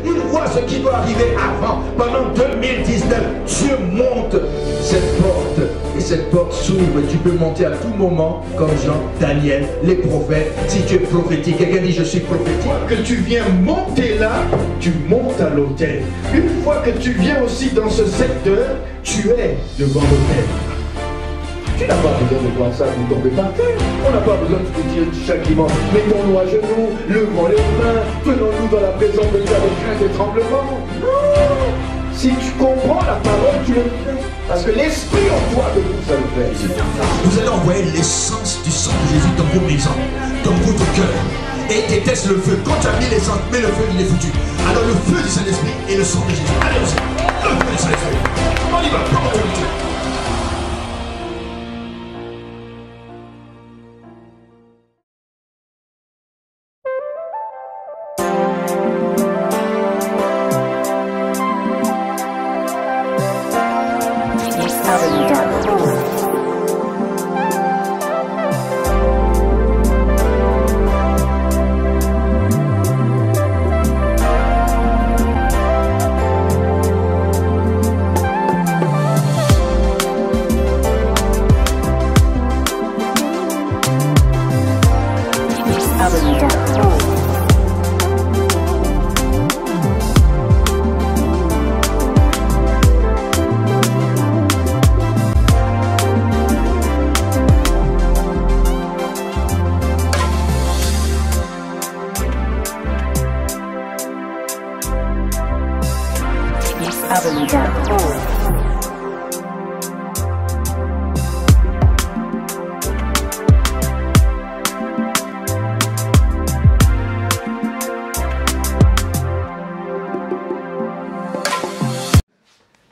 Il voit ce qui doit arriver avant. Pendant 2019, Dieu monte cette porte. Et cette porte s'ouvre. Tu peux monter à tout moment, comme Jean, Daniel, les prophètes. Si tu es prophétique, quelqu'un dit je suis prophétique. Que tu viens monter là, tu montes à l'autel. Une fois que tu viens aussi dans ce secteur, tu es devant l'autel. Tu n'as pas besoin de voir ça pour tomber par terre. On n'a pas besoin de te dire chaque dimanche, mettons-nous à genoux, levons les mains, tenons-nous dans la présence de Dieu avec crainte et tremblement. Non! Si tu comprends la parole, tu le fais. Parce que l'esprit en toi de vous, ça le fait. Vous allez envoyer l'essence du sang de Jésus dans vos maisons, dans votre cœur. Et déteste le feu. Quand tu as mis l'essence, mais le feu, il est foutu. Alors le feu du Saint-Esprit et le sang de Jésus. Allez, le feu du Saint-Esprit. On y va, prends mon Dieu.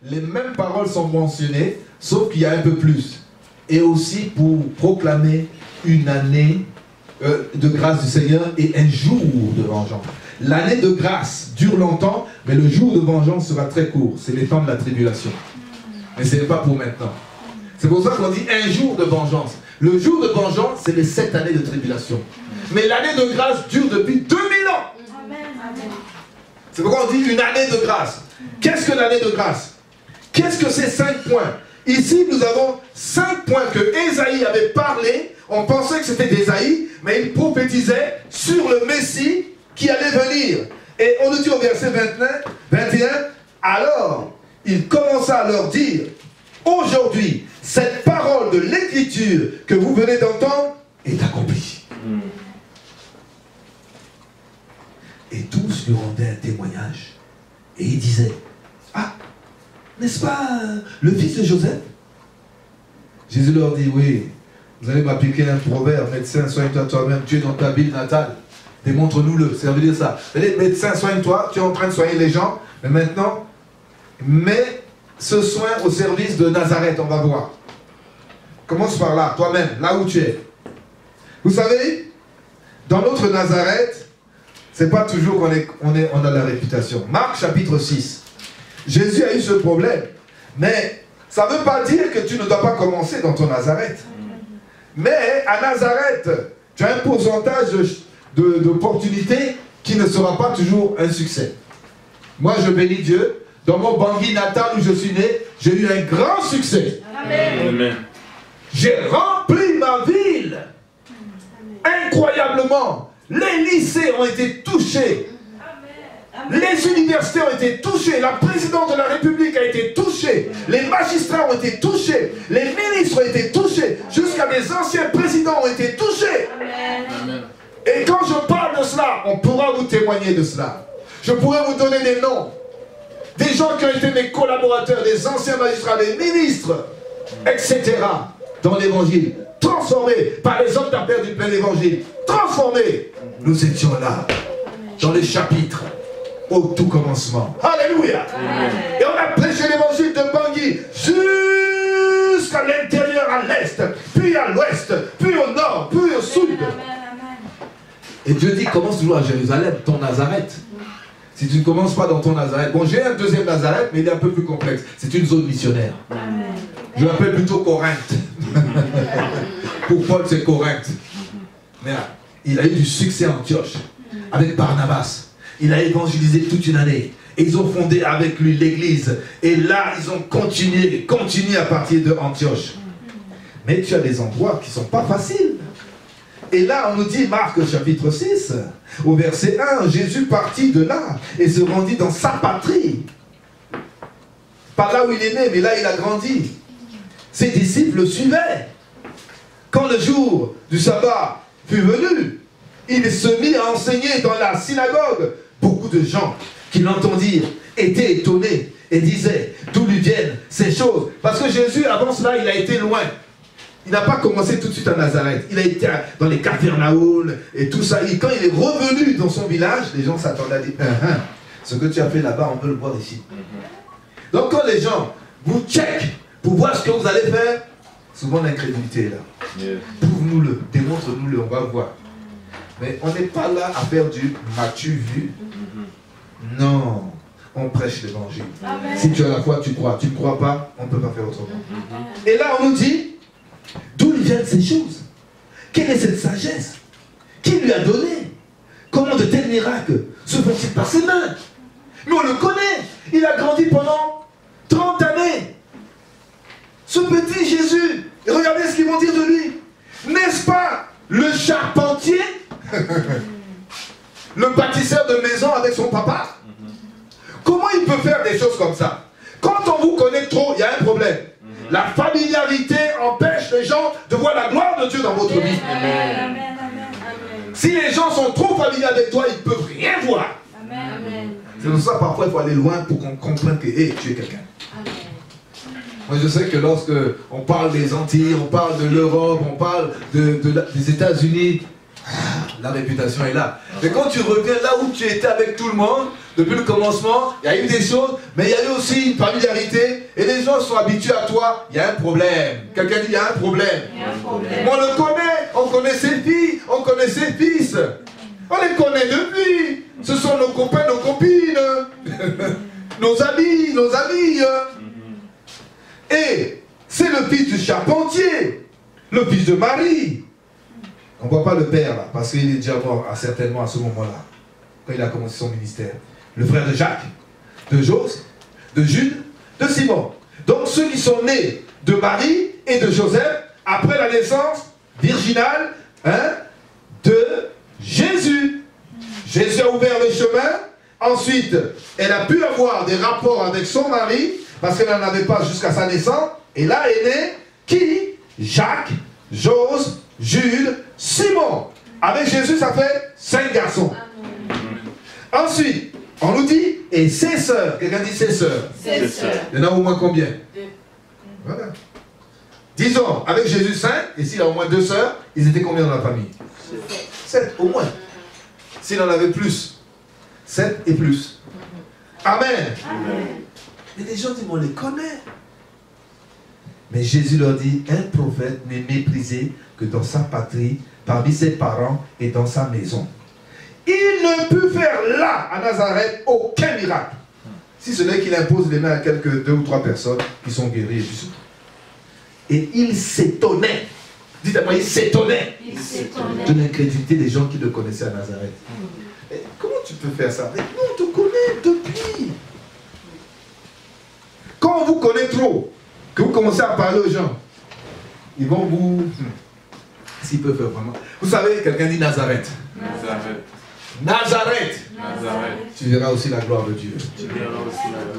Les mêmes paroles sont mentionnées, sauf qu'il y a un peu plus. Et aussi pour proclamer une année de grâce du Seigneur et un jour de vengeance. L'année de grâce dure longtemps, mais le jour de vengeance sera très court. C'est les temps de la tribulation. Mais ce n'est pas pour maintenant. C'est pour ça qu'on dit un jour de vengeance. Le jour de vengeance, c'est les 7 années de tribulation. Mais l'année de grâce dure depuis 2000 ans. C'est pourquoi on dit une année de grâce. Qu'est-ce que l'année de grâce? Qu'est-ce que ces 5 points? Ici, nous avons 5 points que Ésaïe avait parlé. On pensait que c'était d'Ésaïe, mais il prophétisait sur le Messie qui allait venir. Et on nous dit au verset 21, alors il commença à leur dire, aujourd'hui, cette parole de l'Écriture que vous venez d'entendre est accomplie. Et tous lui rendaient un témoignage. Et il disait, ah, n'est-ce pas le fils de Joseph? Jésus leur dit, oui, vous allez m'appliquer un proverbe, médecin, soigne-toi toi-même, tu es dans ta ville natale. Démontre-nous-le, ça veut dire ça. Allez, médecin, soigne-toi, tu es en train de soigner les gens, mais maintenant, mets ce soin au service de Nazareth, on va voir. Commence par là, toi-même, là où tu es. Vous savez, dans notre Nazareth, c'est pas toujours qu'on a la réputation. Marc chapitre 6. Jésus a eu ce problème. Mais ça ne veut pas dire que tu ne dois pas commencer dans ton Nazareth. Mais à Nazareth, tu as un pourcentage d'opportunités qui ne sera pas toujours un succès. Moi, je bénis Dieu. Dans mon Bangui natal où je suis né, j'ai eu un grand succès. Amen. J'ai rempli ma ville. Incroyablement. Les lycées ont été touchés. Les universités ont été touchées. La présidente de la République a été touchée. Les magistrats ont été touchés. Les ministres ont été touchés. Jusqu'à des anciens présidents ont été touchés. Amen. Et quand je parle de cela, on pourra vous témoigner de cela. Je pourrais vous donner des noms. Des gens qui ont été mes collaborateurs, des anciens magistrats, des ministres, etc. dans l'évangile. Transformés par les hommes d'affaires du plein évangile. Transformés. Nous étions là, dans les chapitres, au tout commencement. Alléluia. Amen. Et on a prêché l'évangile de Bangui jusqu'à l'intérieur, à l'est, puis à l'ouest, puis au nord, puis au sud. Amen. Et Dieu dit, commence toujours à Jérusalem, ton Nazareth. Si tu ne commences pas dans ton Nazareth, bon, j'ai un deuxième Nazareth, mais il est un peu plus complexe. C'est une zone missionnaire. Amen. Je l'appelle plutôt Corinthe. Pour Paul, c'est Corinthe. Mais là, il a eu du succès à Antioche, avec Barnabas. Il a évangélisé toute une année. Et ils ont fondé avec lui l'église. Et là, ils ont continué à partir de Antioche. Mais tu as des endroits qui ne sont pas faciles. Et là, on nous dit, Marc chapitre 6, au verset 1, Jésus partit de là et se rendit dans sa patrie. Pas là où il est né, mais là il a grandi. Ses disciples le suivaient. Quand le jour du sabbat fut venu, il se mit à enseigner dans la synagogue. Beaucoup de gens qui l'entendirent étaient étonnés et disaient d'où lui viennent ces choses. Parce que Jésus, avant cela, il a été loin. Il n'a pas commencé tout de suite à Nazareth. Il a été dans les Capharnaüm et tout ça. Et quand il est revenu dans son village, les gens s'attendaient à dire ce que tu as fait là-bas, on peut le voir ici. Donc quand les gens vous checkent pour voir ce que vous allez faire, souvent l'incrédulité est là. Prouve-nous-le, démontre-nous-le, on va voir. Mais on n'est pas là à faire du m'as-tu vu? Non, on prêche l'évangile. Si tu as la foi, tu crois. Tu ne crois pas, on ne peut pas faire autrement. Et là, on nous dit, d'où lui viennent ces choses? Quelle est cette sagesse? Qui lui a donné? Comment de tels miracles se font-ils par ses mains? Mais on le connaît. Il a grandi pendant 30 années. Ce petit Jésus, et regardez ce qu'ils vont dire de lui. N'est-ce pas le charpentier? Le bâtisseur de maison avec son papa? Comment il peut faire des choses comme ça? Quand on vous connaît trop, il y a un problème. La familiarité empêche les gens de voir la gloire de Dieu dans votre vie. Amen. Si les gens sont trop familiers avec toi, ils ne peuvent rien voir. C'est pour ça parfois il faut aller loin pour qu'on comprenne que hey, tu es quelqu'un. Moi je sais que lorsque on parle des Antilles, on parle de l'Europe, on parle des États-Unis, la réputation est là. Mais quand tu reviens là où tu étais avec tout le monde, depuis le commencement, il y a eu des choses, mais il y a eu aussi une familiarité, et les gens sont habitués à toi, il y a un problème. Quelqu'un dit, il y a un problème. On le connaît, on connaît ses filles, on connaît ses fils. On les connaît depuis. Ce sont nos copains, nos copines, nos amis, nos amies. Et c'est le fils du charpentier, le fils de Marie. On ne voit pas le père là, parce qu'il est déjà mort certainement à ce moment-là, quand il a commencé son ministère. Le frère de Jacques, de Joseph, de Jude, de Simon. Donc ceux qui sont nés de Marie et de Joseph, après la naissance virginale de Jésus. Jésus a ouvert le chemin. Ensuite, elle a pu avoir des rapports avec son mari, parce qu'elle n'en avait pas jusqu'à sa naissance. Et là est né qui? Jacques, Joseph, Jude, Simon. Avec Jésus, ça fait 5 garçons. Ensuite, on nous dit, et ses sœurs. Quelqu'un dit ses sœurs. Ses sœurs. Il y en a au moins combien? 2. Voilà. Disons, avec Jésus 5, et s'il a au moins 2 sœurs, ils étaient combien dans la famille? 7, au moins. S'il en avait plus, 7 et plus. Amen. Amen. Mais les gens disent, on les connaît. Mais Jésus leur dit, un prophète n'est méprisé que dans sa patrie, parmi ses parents et dans sa maison. Il ne peut faire là, à Nazareth, aucun miracle. Si ce n'est qu'il impose les mains à quelques 2 ou 3 personnes qui sont guéries et tout. Et il s'étonnait. Dites-moi, il s'étonnait de l'incrédulité des gens qui le connaissaient à Nazareth. Et comment tu peux faire ça? Mais nous, on te connaît depuis. Quand on vous connaît trop, que vous commencez à parler aux gens, ils vont vous... S'ils peuvent faire vraiment... Vous savez, quelqu'un dit Nazareth. Nazareth. Nazareth. Nazareth. Tu verras aussi la gloire de Dieu.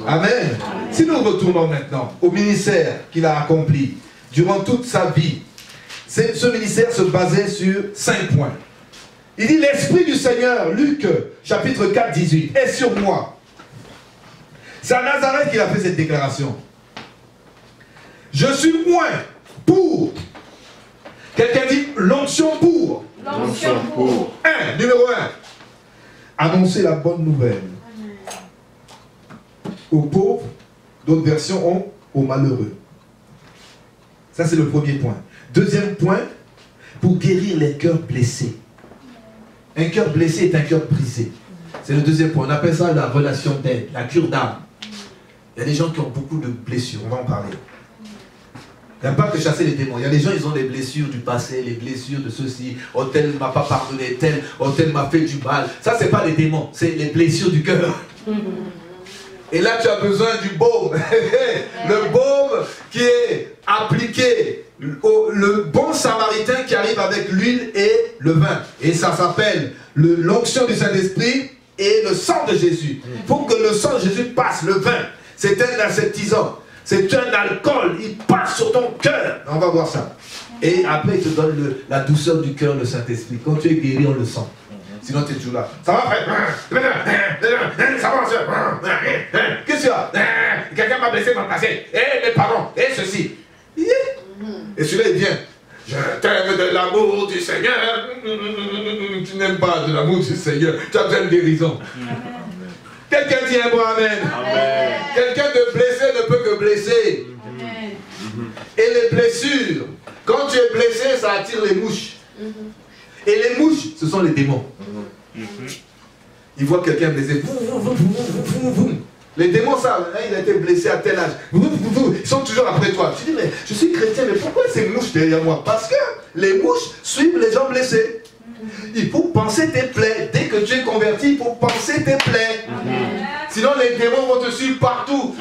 Amen. Amen. Si nous retournons maintenant au ministère qu'il a accompli durant toute sa vie, ce ministère se basait sur 5 points. Il dit l'Esprit du Seigneur, Luc chapitre 4, 18, est sur moi. C'est à Nazareth qu'il a fait cette déclaration. Je suis moins pour. Quelqu'un dit l'onction pour. L'onction pour. Numéro 1. Annoncer la bonne nouvelle. Aux pauvres, d'autres versions ont aux malheureux. Ça c'est le premier point. Deuxième point, pour guérir les cœurs blessés. Un cœur blessé est un cœur brisé. C'est le deuxième point. On appelle ça la relation d'aide, la cure d'âme. Il y a des gens qui ont beaucoup de blessures, on va en parler. Il n'y a pas que chasser les démons. Il y a des gens, ils ont des blessures du passé, les blessures de ceci. Oh, tel ne m'a pas pardonné, tel m'a fait du mal. Ça, ce n'est pas les démons, c'est les blessures du cœur. Et là, tu as besoin du baume. Le baume qui est appliqué. Le bon samaritain qui arrive avec l'huile et le vin. Et ça s'appelle l'onction du Saint-Esprit et le sang de Jésus. Pour que le sang de Jésus passe, le vin, c'est un aseptisant. C'est un alcool, il passe sur ton cœur. On va voir ça. Et après, il te donne la douceur du cœur, le Saint-Esprit. Quand tu es guéri, on le sent. Sinon, tu es toujours là. Ça va, frère? Ça va, soeur? Qu'est-ce qu'il y a? Quelqu'un m'a blessé, m'a passé. Et mes parents, et ceci. Et celui-là, il vient. Je t'aime de l'amour du Seigneur. Tu n'aimes pas de l'amour du Seigneur. Tu as besoin de guérison. Quelqu'un dit un mot amen. Amen. Quelqu'un de blessé ne peut que blesser. Amen. Et les blessures, quand tu es blessé, ça attire les mouches. Et les mouches, ce sont les démons. Ils voient quelqu'un blessé. Les démons savent, il a été blessé à tel âge. Ils sont toujours après toi. Tu dis, mais je suis chrétien, mais pourquoi ces mouches derrière moi? Parce que les mouches suivent les gens blessés. Il faut penser tes plaies. Dès que tu es converti, il faut penser tes plaies. Sinon, les démons vont te suivre partout.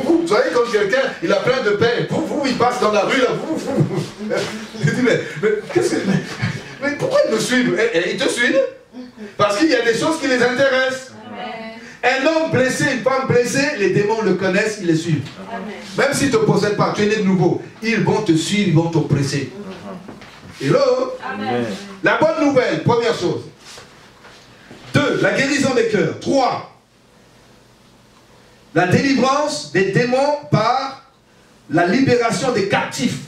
Vous savez, quand quelqu'un, il a plein de peine, il passe dans la rue, là, je dis, mais pourquoi ils me suivent? Ils te suivent parce qu'il y a des choses qui les intéressent. Un homme blessé, une femme blessée, les démons le connaissent, ils les suivent. Même s'ils ne te possèdent pas, tu es né de nouveau, ils vont te suivre, ils vont t'oppresser. Hello? Amen. La bonne nouvelle, première chose. 2, la guérison des cœurs. 3, la délivrance des démons par la libération des captifs.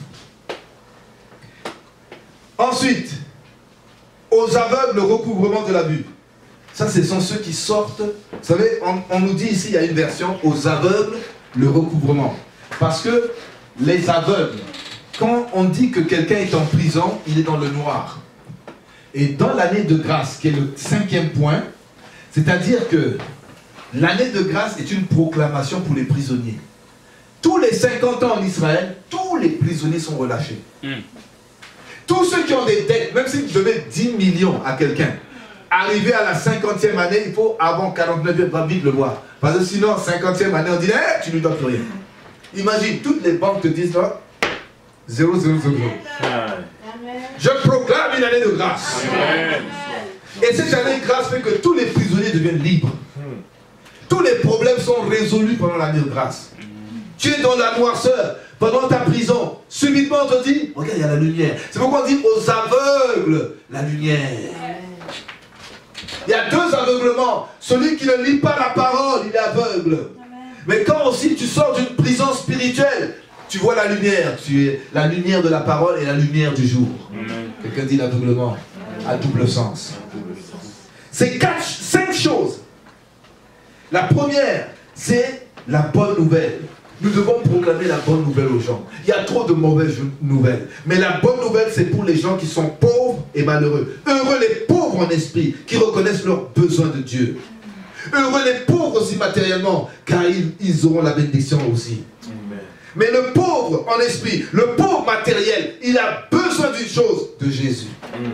Ensuite, aux aveugles, le recouvrement de la vue. Ça, ce sont ceux qui sortent. Vous savez, on nous dit ici, il y a une version, aux aveugles, le recouvrement. Parce que les aveugles, quand on dit que quelqu'un est en prison, il est dans le noir. Et dans l'année de grâce, qui est le 5e point, c'est-à-dire que l'année de grâce est une proclamation pour les prisonniers. Tous les 50 ans en Israël, tous les prisonniers sont relâchés. Tous ceux qui ont des dettes, même si vous devez 10 millions à quelqu'un, arrivé à la 50e année, il faut, avant 49e, va vite le voir. Parce que sinon, 50e année, on dit, hey, tu ne lui donnes plus rien. Imagine, toutes les banques te disent, non, 0, 0, 0. Je proclame une année de grâce. Amen. Et cette année de grâce fait que tous les prisonniers deviennent libres. Tous les problèmes sont résolus pendant l'année de grâce. Tu es dans la noirceur, pendant ta prison. Subitement, on te dit, regarde, il y a la lumière. C'est pourquoi on dit aux aveugles, la lumière. Il y a 2 aveuglements. Celui qui ne lit pas la parole, il est aveugle. Mais quand aussi tu sors d'une prison spirituelle, tu vois la lumière. Tu es la lumière de la parole et la lumière du jour. Quelqu'un dit l'aveuglement à double sens. C'est 5 choses. La première, c'est la bonne nouvelle. Nous devons proclamer la bonne nouvelle aux gens. Il y a trop de mauvaises nouvelles. Mais la bonne nouvelle, c'est pour les gens qui sont pauvres et malheureux. Heureux les pauvres en esprit, qui reconnaissent leurs besoins de Dieu. Heureux les pauvres aussi matériellement, car ils auront la bénédiction aussi. Amen. Mais le pauvre en esprit, le pauvre matériel, il a besoin d'une chose, de Jésus. Amen.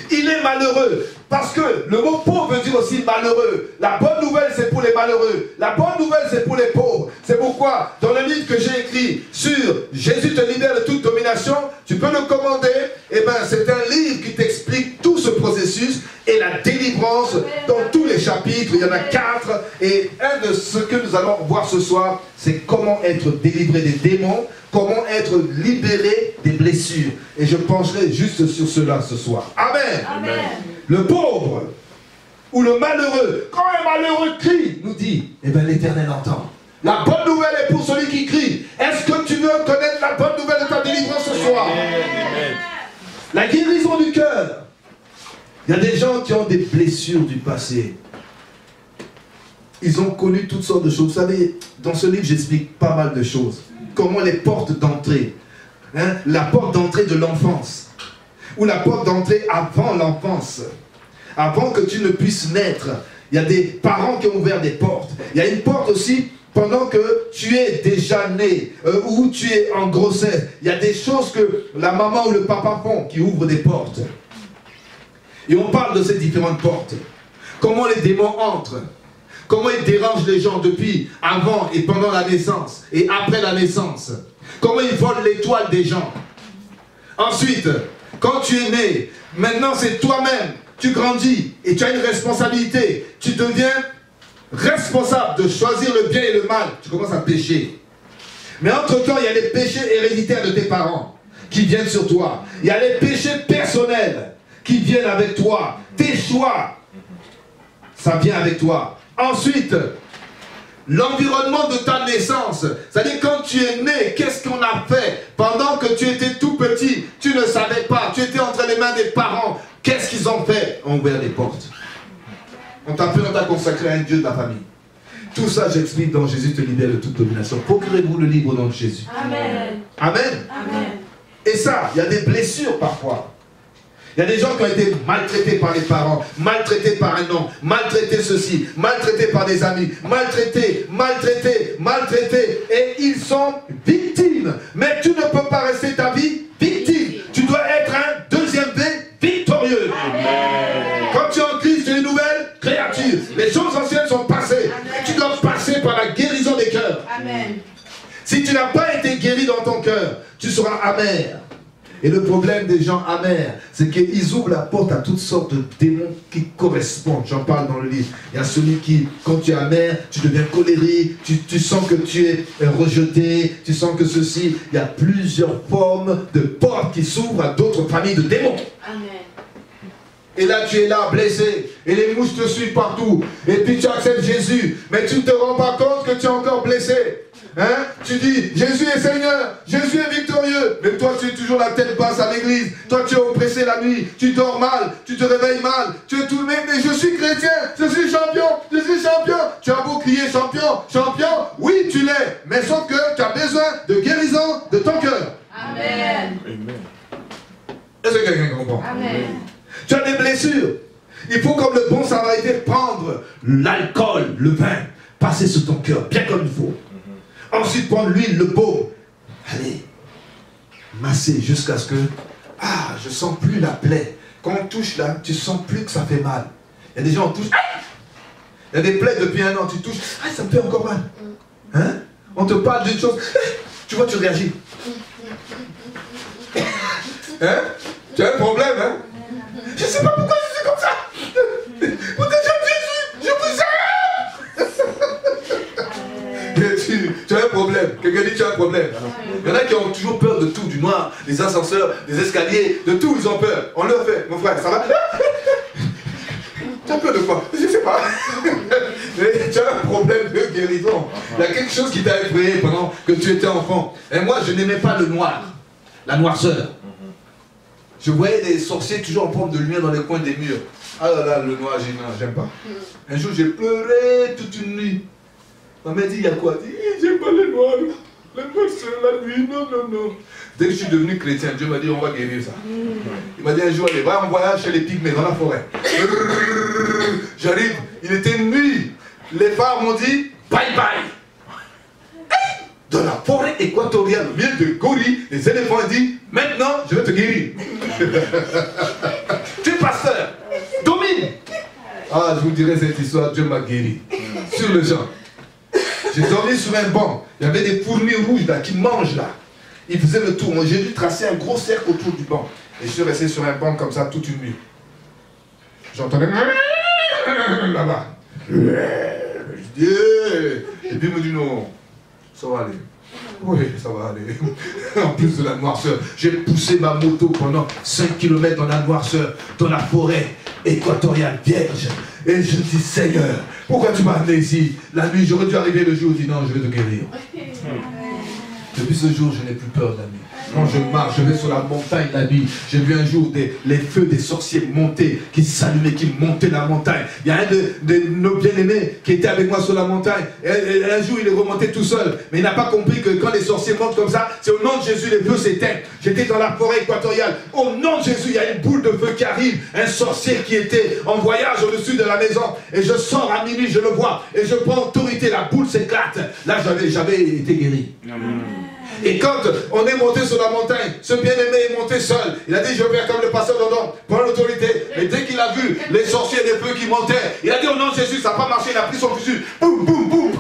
Il est malheureux. Parce que le mot pauvre veut dire aussi malheureux. La bonne nouvelle, c'est pour les malheureux. La bonne nouvelle, c'est pour les pauvres. C'est pourquoi, dans le livre que j'ai écrit sur Jésus te libère de toute domination, tu peux le commander. Eh bien, c'est un livre qui t'explique tout ce processus et la délivrance dans tous les chapitres. Il y en a 4. Et un de ce que nous allons voir ce soir, c'est comment être délivré des démons, comment être libéré des blessures. Et je pencherai juste sur cela ce soir. Amen. Amen. Le pauvre ou le malheureux, quand un malheureux crie, nous dit, eh bien l'Éternel entend. La bonne nouvelle est pour celui qui crie. Est-ce que tu veux connaître la bonne nouvelle de ta délivrance ce soir? Amen. La guérison du cœur. Il y a des gens qui ont des blessures du passé. Ils ont connu toutes sortes de choses. Vous savez, dans ce livre, j'explique pas mal de choses. Comment les portes d'entrée, la porte d'entrée de l'enfance, ou la porte d'entrée avant l'enfance, avant que tu ne puisses naître. Il y a des parents qui ont ouvert des portes. Il y a une porte aussi pendant que tu es déjà né, ou tu es en grossesse, il y a des choses que la maman ou le papa font qui ouvrent des portes. Et on parle de ces différentes portes. Comment les démons entrent. Comment ils dérangent les gens depuis avant et pendant la naissance et après la naissance. Comment ils volent l'étoile des gens. Ensuite, quand tu es né, maintenant c'est toi-même. Tu grandis et tu as une responsabilité. Tu deviens responsable de choisir le bien et le mal. Tu commences à pécher. Mais entre-temps, il y a les péchés héréditaires de tes parents qui viennent sur toi. Il y a les péchés personnels qui viennent avec toi. Tes choix, ça vient avec toi. Ensuite, l'environnement de ta naissance. C'est-à-dire quand tu es né, qu'est-ce qu'on a fait? Pendant que tu étais tout petit, tu ne savais pas. Tu étais entre les mains des parents. Qu'est-ce qu'ils ont fait? On ouvert les portes. On t'a consacré à un Dieu de la famille. Tout ça, j'explique dans Jésus te libère de toute domination. Procurez-vous le livre au nom de Jésus. Amen. Amen. Amen. Et ça, il y a des blessures parfois. Il y a des gens qui ont été maltraités par les parents, maltraités par un homme, maltraités ceci, maltraités par des amis, maltraités, et ils sont victimes. Mais tu ne peux pas rester ta vie victime. Tu dois être un deuxième V victorieux. Amen. Quand tu es en Christ, tu es une nouvelle créature. Les choses anciennes sont passées. Et tu dois passer par la guérison des cœurs. Amen. Si tu n'as pas été guéri dans ton cœur, tu seras amer. Et le problème des gens amers, c'est qu'ils ouvrent la porte à toutes sortes de démons qui correspondent. J'en parle dans le livre. Il y a celui qui, quand tu es amer, tu deviens colérique, tu sens que tu es rejeté, tu sens que ceci. Il y a plusieurs formes de portes qui s'ouvrent à d'autres familles de démons. Amen. Et là, tu es là, blessé. Et les mouches te suivent partout. Et puis tu acceptes Jésus. Mais tu ne te rends pas compte que tu es encore blessé. Hein? Tu dis, Jésus est Seigneur, Jésus est victorieux. Mais toi, tu es toujours la tête basse à l'église. Toi, tu es oppressé la nuit. Tu dors mal, tu te réveilles mal. Tu es tout le même, mais je suis chrétien, je suis champion, je suis champion. Tu as beau crier champion, champion. Oui, tu l'es. Mais sauf que tu as besoin de guérison de ton cœur. Amen. Est-ce que quelqu'un comprend? Amen. Tu as des blessures. Il faut, comme le bon samaritain, prendre l'alcool, le vin, passer sur ton cœur, bien comme il faut. Ensuite, prendre l'huile, le baume. Allez, masser jusqu'à ce que... Ah, je sens plus la plaie. Quand on touche là, tu sens plus que ça fait mal. Il y a des gens qui touchent... Il y a des plaies depuis 1 an, tu touches... Ah, ça me fait encore mal. Hein? On te parle d'une chose... Tu vois, tu réagis. Hein? Tu as un problème, hein? Je ne sais pas pourquoi je suis comme ça. Pourquoi je vous tu as un problème. Quelqu'un dit tu as un problème. Il y en a qui ont toujours peur de tout, du noir, des ascenseurs, des escaliers, de tout, ils ont peur. On leur fait, mon frère, ça va? Tu as peur de quoi? Je ne sais pas. Tu as un problème de guérison. Il y a quelque chose qui t'a effrayé pendant que tu étais enfant. Et moi, je n'aimais pas le noir, la noirceur. Je voyais des sorciers toujours en forme de lumière dans les coins des murs. Ah là là, le noir, j'aime pas. Un jour, j'ai pleuré toute une nuit. Ma mère dit, il y a quoi? Elle dit, j'aime pas le noir. Le noir, c'est la nuit. Non, non, non. Dès que je suis devenu chrétien, Dieu m'a dit, on va guérir ça. Il m'a dit un jour, allez, va en voyage chez les pygmées, dans la forêt. J'arrive, il était nuit. Les phares m'ont dit, bye bye. Dans la forêt équatoriale, au milieu de gorilles, les éléphants ont dit, maintenant, je vais te guérir. Tu es pasteur, domine. Ah, je vous dirai cette histoire, Dieu m'a guéri. Sur le champ. J'ai dormi sur un banc. Il y avait des fourmis rouges là, qui mangent là. Ils faisaient le tour. Moi, j'ai dû tracer un gros cercle autour du banc. Et je suis resté sur un banc comme ça toute une nuit. J'entendais là-bas. Je dis, et puis il me dit non. Ça va aller. Oui, ça va aller. En plus de la noirceur, j'ai poussé ma moto pendant 5 km dans la noirceur, dans la forêt équatoriale vierge. Et je dis, Seigneur, pourquoi tu m'as amené ici? La nuit, j'aurais dû arriver le jour où je dis non, je vais te guérir. Depuis ce jour, je n'ai plus peur de la nuit. Quand je marche, je vais sur la montagne la nuit. J'ai vu un jour les feux des sorciers monter, qui s'allumaient, qui montaient la montagne. Il y a un de nos bien-aimés qui était avec moi sur la montagne. Et un jour, il est remonté tout seul. Mais il n'a pas compris que quand les sorciers montent comme ça, c'est au nom de Jésus, les feux s'éteignent. J'étais dans la forêt équatoriale. Au nom de Jésus, il y a une boule de feu qui arrive. Un sorcier qui était en voyage au-dessus de la maison. Et je sors à minuit, je le vois. Et je prends autorité. La boule s'éclate. Là, j'avais été guéri. Et quand on est monté sur la montagne, ce bien-aimé est monté seul. Il a dit, je vais faire comme le pasteur Dondon, prendre l'autorité. Et dès qu'il a vu les sorciers et les feux qui montaient, il a dit, au nom de Jésus, ça n'a pas marché. Il a pris son fusil. Boum, boum, boum.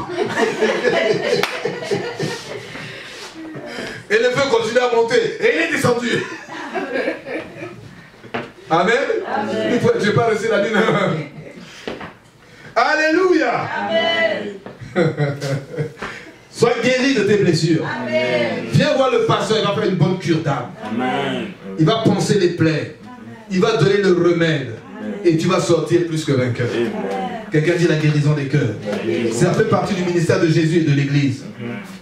Et le feu continue à monter. Et il est descendu. Amen. Amen. Je ne vais pas rester la lune. Alléluia. Amen. Sois guéri de tes blessures. Amen. Viens voir le pasteur, il va faire une bonne cure d'âme. Il va panser les plaies. Il va donner le remède. Amen. Et tu vas sortir plus que vainqueur. Quelqu'un dit la guérison des cœurs. Ça fait partie du ministère de Jésus et de l'Église.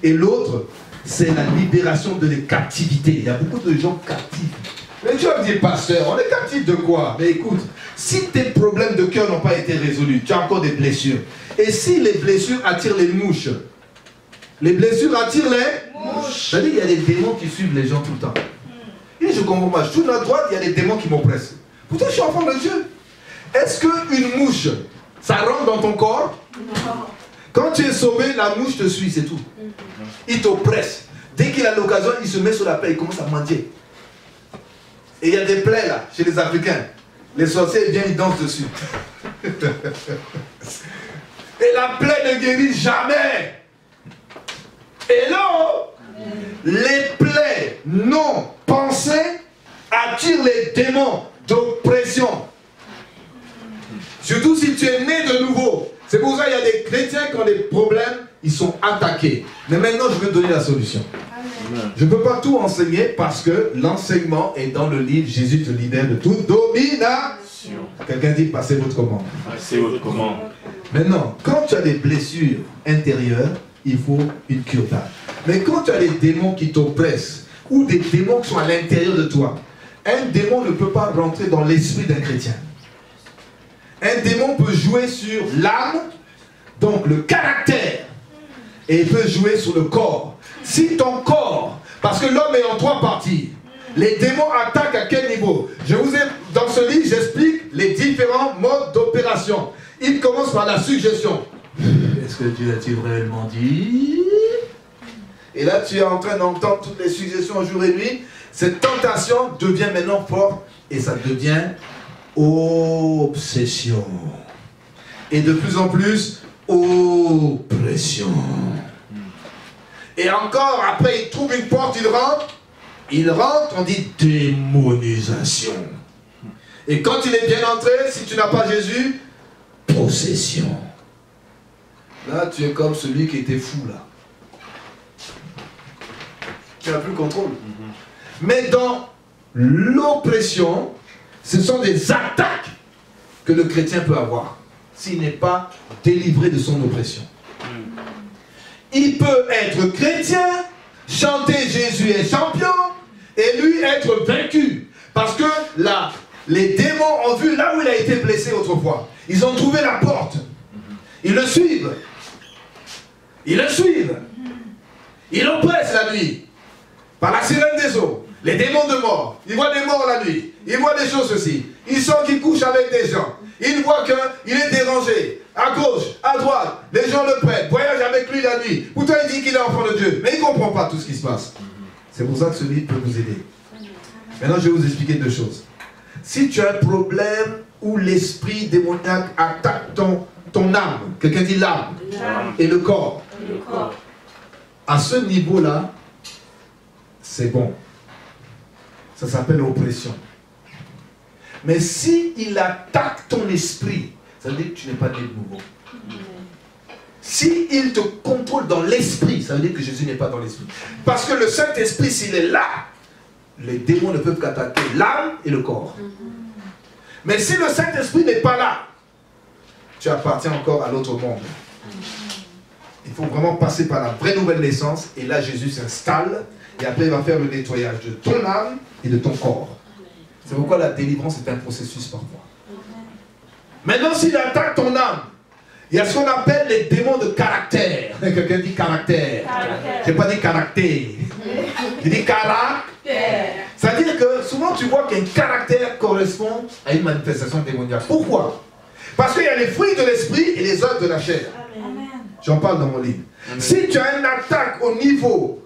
Et l'autre, c'est la libération de les captivités. Il y a beaucoup de gens captifs. Mais tu vas me dire, pasteur, on est captif de quoi? Mais écoute, si tes problèmes de cœur n'ont pas été résolus, tu as encore des blessures. Et si les blessures attirent les mouches, les blessures attirent les mouches. C'est-à-dire qu'il y a des démons qui suivent les gens tout le temps. Et je comprends pas, je tourne à droite, il y a des démons qui m'oppressent. Pourtant, je suis enfant de Dieu. Est-ce qu'une mouche, ça rentre dans ton corps? Non. Quand tu es sauvé, la mouche te suit, c'est tout. Il t'oppresse. Dès qu'il a l'occasion, il se met sur la plaie, il commence à mendier. Et il y a des plaies là, chez les Africains. Les sorciers viennent, ils dansent dessus. Et la plaie ne guérit jamais. Et là, les plaies non pensées attirent les démons d'oppression. Surtout si tu es né de nouveau. C'est pour ça qu'il y a des chrétiens qui ont des problèmes, ils sont attaqués. Mais maintenant, je vais donner la solution. Je ne peux pas tout enseigner parce que l'enseignement est dans le livre. Jésus te libère de toute domination. Quelqu'un dit passez votre commande. Passez votre commande. Maintenant, quand tu as des blessures intérieures, il faut une cure d'âme. Mais quand tu as des démons qui t'oppressent ou des démons qui sont à l'intérieur de toi, un démon ne peut pas rentrer dans l'esprit d'un chrétien. Un démon peut jouer sur l'âme, donc le caractère, et il peut jouer sur le corps. Si ton corps, parce que l'homme est en 3 parties, les démons attaquent à quel niveau? Je vous ai, dans ce livre, j'explique les différents modes d'opération. Il commence par la suggestion. Est-ce que Dieu a-t-il réellement dit? Et là, tu es en train d'entendre toutes les suggestions jour et nuit. Cette tentation devient maintenant forte et ça devient obsession. Et de plus en plus, oppression. Et encore, après, il trouve une porte, il rentre, on dit démonisation. Et quand il est bien entré, si tu n'as pas Jésus, possession. Là, tu es comme celui qui était fou, là. Tu n'as plus le contrôle. Mais dans l'oppression, ce sont des attaques que le chrétien peut avoir s'il n'est pas délivré de son oppression. Il peut être chrétien, chanter Jésus est champion, et lui être vaincu. Parce que là, les démons ont vu là où il a été blessé autrefois. Ils ont trouvé la porte. Ils le suivent. Ils le suivent. Ils l'oppressent la nuit. Par la sirène des eaux. Les démons de mort. Ils voient des morts la nuit. Ils voient des choses aussi. Ils sentent qu'il couche avec des gens. Ils voient qu'il est dérangé. À gauche, à droite. Les gens le prennent. Voyage avec lui la nuit. Pourtant il dit qu'il est enfant de Dieu. Mais il ne comprend pas tout ce qui se passe. C'est pour ça que ce livre peut vous aider. Maintenant je vais vous expliquer 2 choses. Si tu as un problème où l'esprit démoniaque attaque ton âme. Quelqu'un dit l'âme. Et le corps. À ce niveau-là, c'est bon. Ça s'appelle l'oppression. Mais si il attaque ton esprit, ça veut dire que tu n'es pas né de nouveau. Si il te contrôle dans l'esprit, ça veut dire que Jésus n'est pas dans l'esprit. Parce que le Saint-Esprit, s'il est là, les démons ne peuvent qu'attaquer l'âme et le corps. Mais si le Saint-Esprit n'est pas là, tu appartiens encore à l'autre monde. Il faut vraiment passer par la vraie nouvelle naissance. Et là, Jésus s'installe. Et après, il va faire le nettoyage de ton âme et de ton corps. C'est pourquoi la délivrance est un processus parfois. Maintenant, s'il attaque ton âme, il y a ce qu'on appelle les démons de caractère. Quelqu'un dit caractère. Je n'ai pas dit caractère. J'ai dit caractère. C'est-à-dire que souvent tu vois qu'un caractère correspond à une manifestation démoniaque. Pourquoi? Parce qu'il y a les fruits de l'esprit et les œuvres de la chair. J'en parle dans mon livre. Amen. Si tu as une attaque au niveau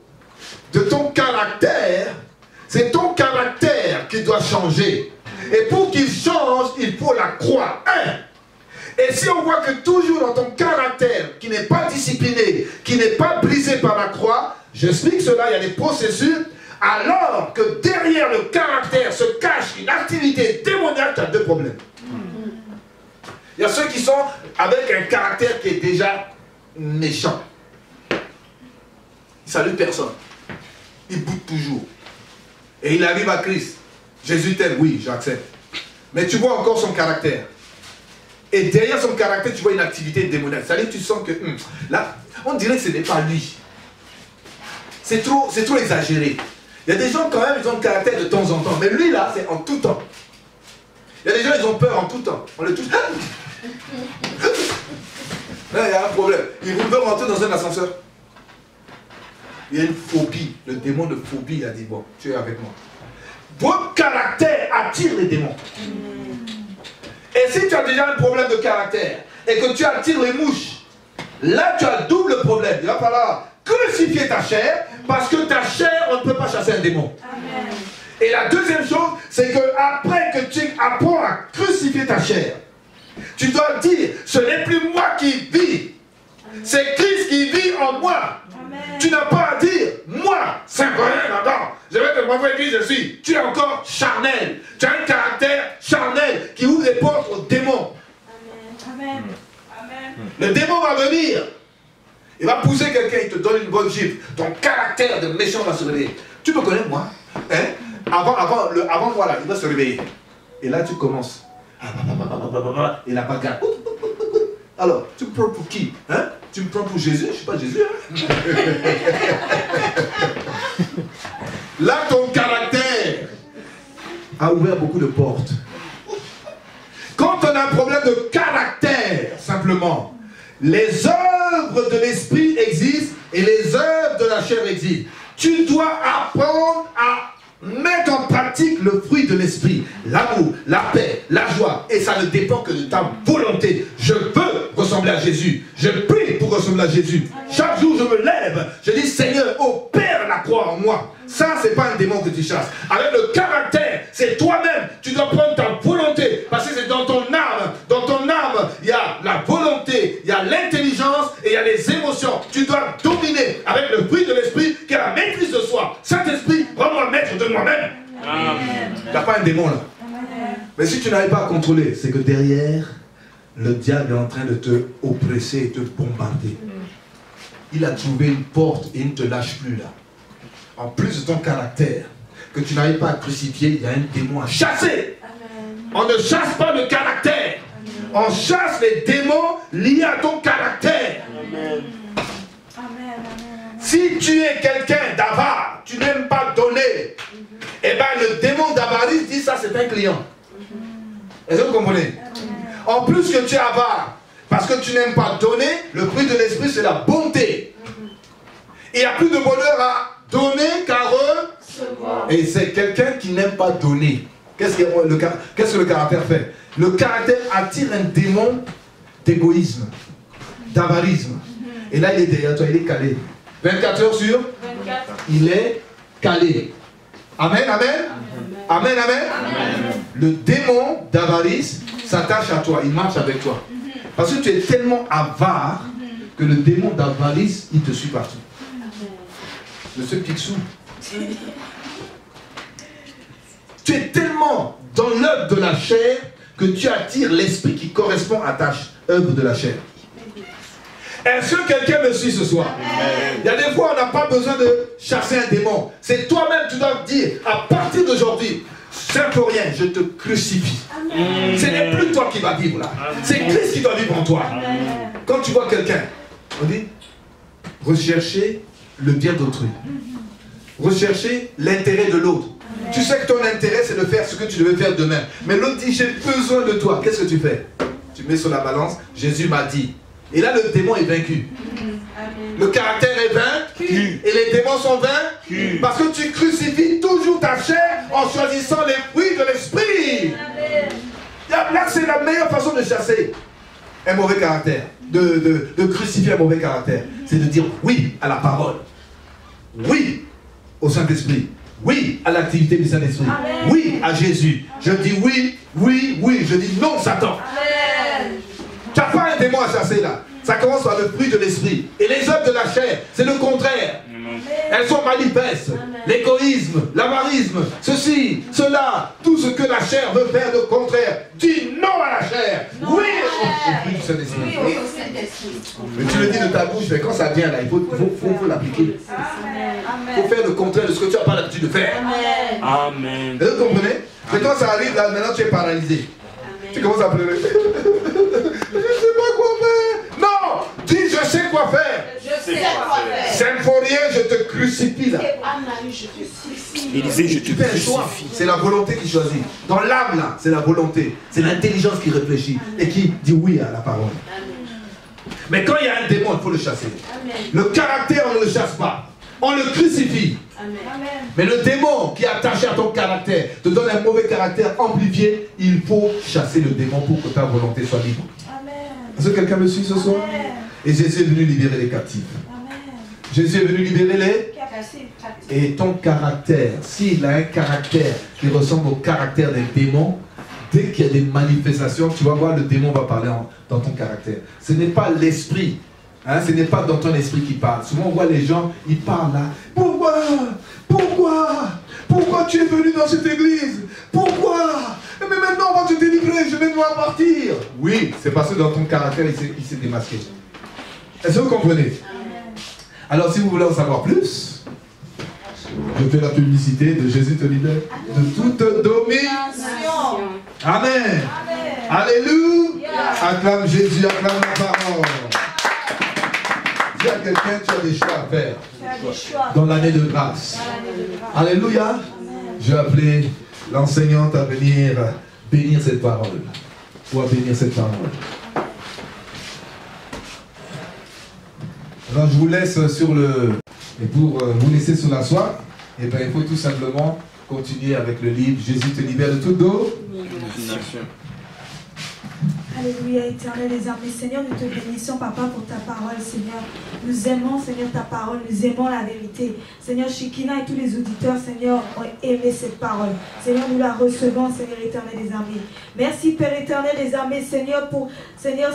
de ton caractère, c'est ton caractère qui doit changer. Et pour qu'il change, il faut la croix. Et si on voit que toujours dans ton caractère, qui n'est pas discipliné, qui n'est pas brisé par la croix, j'explique cela, il y a des processus, alors que derrière le caractère se cache une activité démoniaque, tu as deux problèmes. Il y a ceux qui sont avec un caractère qui est déjà méchant. Il ne salue personne. Il boude toujours. Et il arrive à Christ. Jésus t'aime, oui, j'accepte. Mais tu vois encore son caractère. Et derrière son caractère, tu vois une activité démoniaque. C'est-à-dire que tu sens que, là, on dirait que ce n'est pas lui. C'est trop exagéré. Il y a des gens quand même, ils ont le caractère de temps en temps. Mais lui là, c'est en tout temps. Il y a des gens, ils ont peur en tout temps. On les touche. Là, il y a un problème. Il veut rentrer dans un ascenseur. Il y a une phobie. Le démon de phobie, il a dit, bon, tu es avec moi. Votre caractère attire les démons. Et si tu as déjà un problème de caractère et que tu attires les mouches, là tu as double problème. Il va falloir crucifier ta chair parce que ta chair, on ne peut pas chasser un démon. Amen. Et la deuxième chose, c'est que après que tu apprends à crucifier ta chair, tu dois dire, ce n'est plus moi qui vis, c'est Christ qui vit en moi. Amen. Tu n'as pas à dire, moi, Saint-Paulin, maintenant, je vais te montrer qui je suis. Tu es encore charnel. Tu as un caractère charnel qui ouvre les portes aux démons. Amen. Amen. Le démon va venir. Il va pousser quelqu'un, il te donne une bonne gifle. Ton caractère de méchant va se réveiller. Tu me connais, moi, hein? Avant voilà, il va se réveiller. Et là, tu commences. Et la bagarre. Alors, tu me prends pour qui, hein? Tu me prends pour Jésus? Je ne suis pas Jésus. Hein? Là, ton caractère a ouvert beaucoup de portes. Quand on a un problème de caractère, simplement, les œuvres de l'esprit existent et les œuvres de la chair existent. Tu dois apprendre à mettre en pratique le fruit de l'esprit, l'amour, la paix, la joie, et ça ne dépend que de ta volonté. Je veux ressembler à Jésus, je prie pour ressembler à Jésus. Chaque jour je me lève, je dis Seigneur, opère la croix en moi. Ça c'est pas un démon que tu chasses. Avec le caractère, c'est toi-même, tu dois prendre ta volonté, parce que c'est dans ton âme. Dans ton âme, il y a la volonté, il y a l'intelligence et il y a les émotions. Tu dois dominer avec le fruit de l'esprit qui est la maîtrise de soi. Saint-Esprit, rends-moi maître de moi-même. Tu n'as pas un démon là. Amen. Mais si tu n'arrives pas à contrôler, c'est que derrière, le diable est en train de te oppresser et te bombarder. Il a trouvé une porte et il ne te lâche plus là. En plus de ton caractère, que tu n'arrives pas à crucifier, il y a un démon à chasser. Amen. On ne chasse pas le caractère. Amen. On chasse les démons liés à ton caractère. Amen. Amen. Si tu es quelqu'un d'avare, tu n'aimes pas donner, eh bien le démon d'avarice dit ça c'est un client. Est-ce que vous comprenez? En plus que tu es avare, parce que tu n'aimes pas donner, le fruit de l'esprit c'est la bonté. Il n'y a plus de bonheur à donner qu'à recevoir. Et c'est quelqu'un qui n'aime pas donner. Qu'est-ce que le caractère fait? Le caractère attire un démon d'égoïsme, d'avarisme. Et là il est derrière toi, il est calé. 24 heures sur 24. Il est calé. Amen, amen. Amen, amen. Amen. Le démon d'avarice s'attache à toi, il marche avec toi. Parce que tu es tellement avare que le démon d'avarice, il te suit partout. Monsieur Picsou. Tu es tellement dans l'œuvre de la chair que tu attires l'esprit qui correspond à ta œuvre de la chair. Est-ce que quelqu'un me suit ce soir? Amen. Il y a des fois, on n'a pas besoin de chasser un démon. C'est toi-même, tu dois dire, à partir d'aujourd'hui, Saint-Paulien, je te crucifie. Amen. Ce n'est plus toi qui vas vivre là. C'est Christ qui doit vivre en toi. Amen. Quand tu vois quelqu'un, on dit, rechercher le bien d'autrui. Rechercher l'intérêt de l'autre. Tu sais que ton intérêt, c'est de faire ce que tu devais faire demain. Mais l'autre dit, j'ai besoin de toi. Qu'est-ce que tu fais? Tu mets sur la balance, Jésus m'a dit. Et là, le démon est vaincu. Le caractère est vaincu. Et les démons sont vaincus. Parce que tu crucifies toujours ta chair en choisissant les fruits de l'esprit. Là, c'est la meilleure façon de chasser un mauvais caractère. De crucifier un mauvais caractère. C'est de dire oui à la parole. Oui au Saint-Esprit. Oui à l'activité du Saint-Esprit. Oui à Jésus. Je dis oui, oui, oui. Je dis non, Satan. Tu n'as pas un démon à chasser là. Ça commence par le fruit de l'esprit. Et les œuvres de la chair, c'est le contraire. Elles sont manifestes. L'égoïsme, l'avarisme, ceci, cela, tout ce que la chair veut faire de contraire. Dis non à la chair. Oui au fruit du Saint-Esprit. Mais tu le dis de ta bouche, mais quand ça vient là, il faut l'appliquer. Il faut faire le contraire de ce que tu n'as pas l'habitude de faire. Amen. Vous comprenez? Mais quand ça arrive là, maintenant tu es paralysé. Tu commences à pleurer. Je ne sais pas quoi faire. Non, dis je sais quoi faire. Je sais quoi faire. Symphorien, je te crucifie là. Élisée, je te Tu fais un choix. C'est la volonté qui choisit. Dans l'âme là, c'est la volonté. C'est l'intelligence qui réfléchit et qui dit oui à la parole. Mais quand il y a un démon, il faut le chasser. Le caractère, on ne le chasse pas. On le crucifie. Mais le démon qui est attaché à ton caractère te donne un mauvais caractère amplifié. Il faut chasser le démon pour que ta volonté soit libre. Est-ce que quelqu'un me suit ce soir? Et Jésus est venu libérer les captifs. Jésus est venu libérer les captifs. Et ton caractère, s'il a un caractère qui ressemble au caractère des démons, dès qu'il y a des manifestations, tu vas voir le démon va parler dans ton caractère. Ce n'est pas l'esprit. Hein, ce n'est pas dans ton esprit qui parle. Souvent on voit les gens, ils parlent là. Pourquoi tu es venu dans cette église? Pourquoi? Mais maintenant on va te délivrer, je vais devoir partir. Oui, c'est parce que dans ton caractère il s'est démasqué. Est-ce que vous comprenez? Alors si vous voulez en savoir plus, je fais la publicité de Jésus te libère de toute domination. Amen. Alléluia. Acclame Jésus, acclame la parole. Dis à quelqu'un, tu as des choix à faire dans l'année de grâce. Alléluia. Je vais appeler l'enseignante à venir bénir cette parole. Ou à bénir cette parole. Alors je vous laisse sur le... Et pour vous laisser sur la soie, eh bien, il faut tout simplement continuer avec le livre Jésus te libère de toute domination. Alléluia, éternel des armées. Seigneur, nous te bénissons, Papa, pour ta parole, Seigneur. Nous aimons, Seigneur, ta parole. Nous aimons la vérité. Seigneur, Shekina et tous les auditeurs, Seigneur, ont aimé cette parole. Seigneur, nous la recevons, Seigneur, éternel des armées. Merci, Père éternel des armées, Seigneur, pour, Seigneur,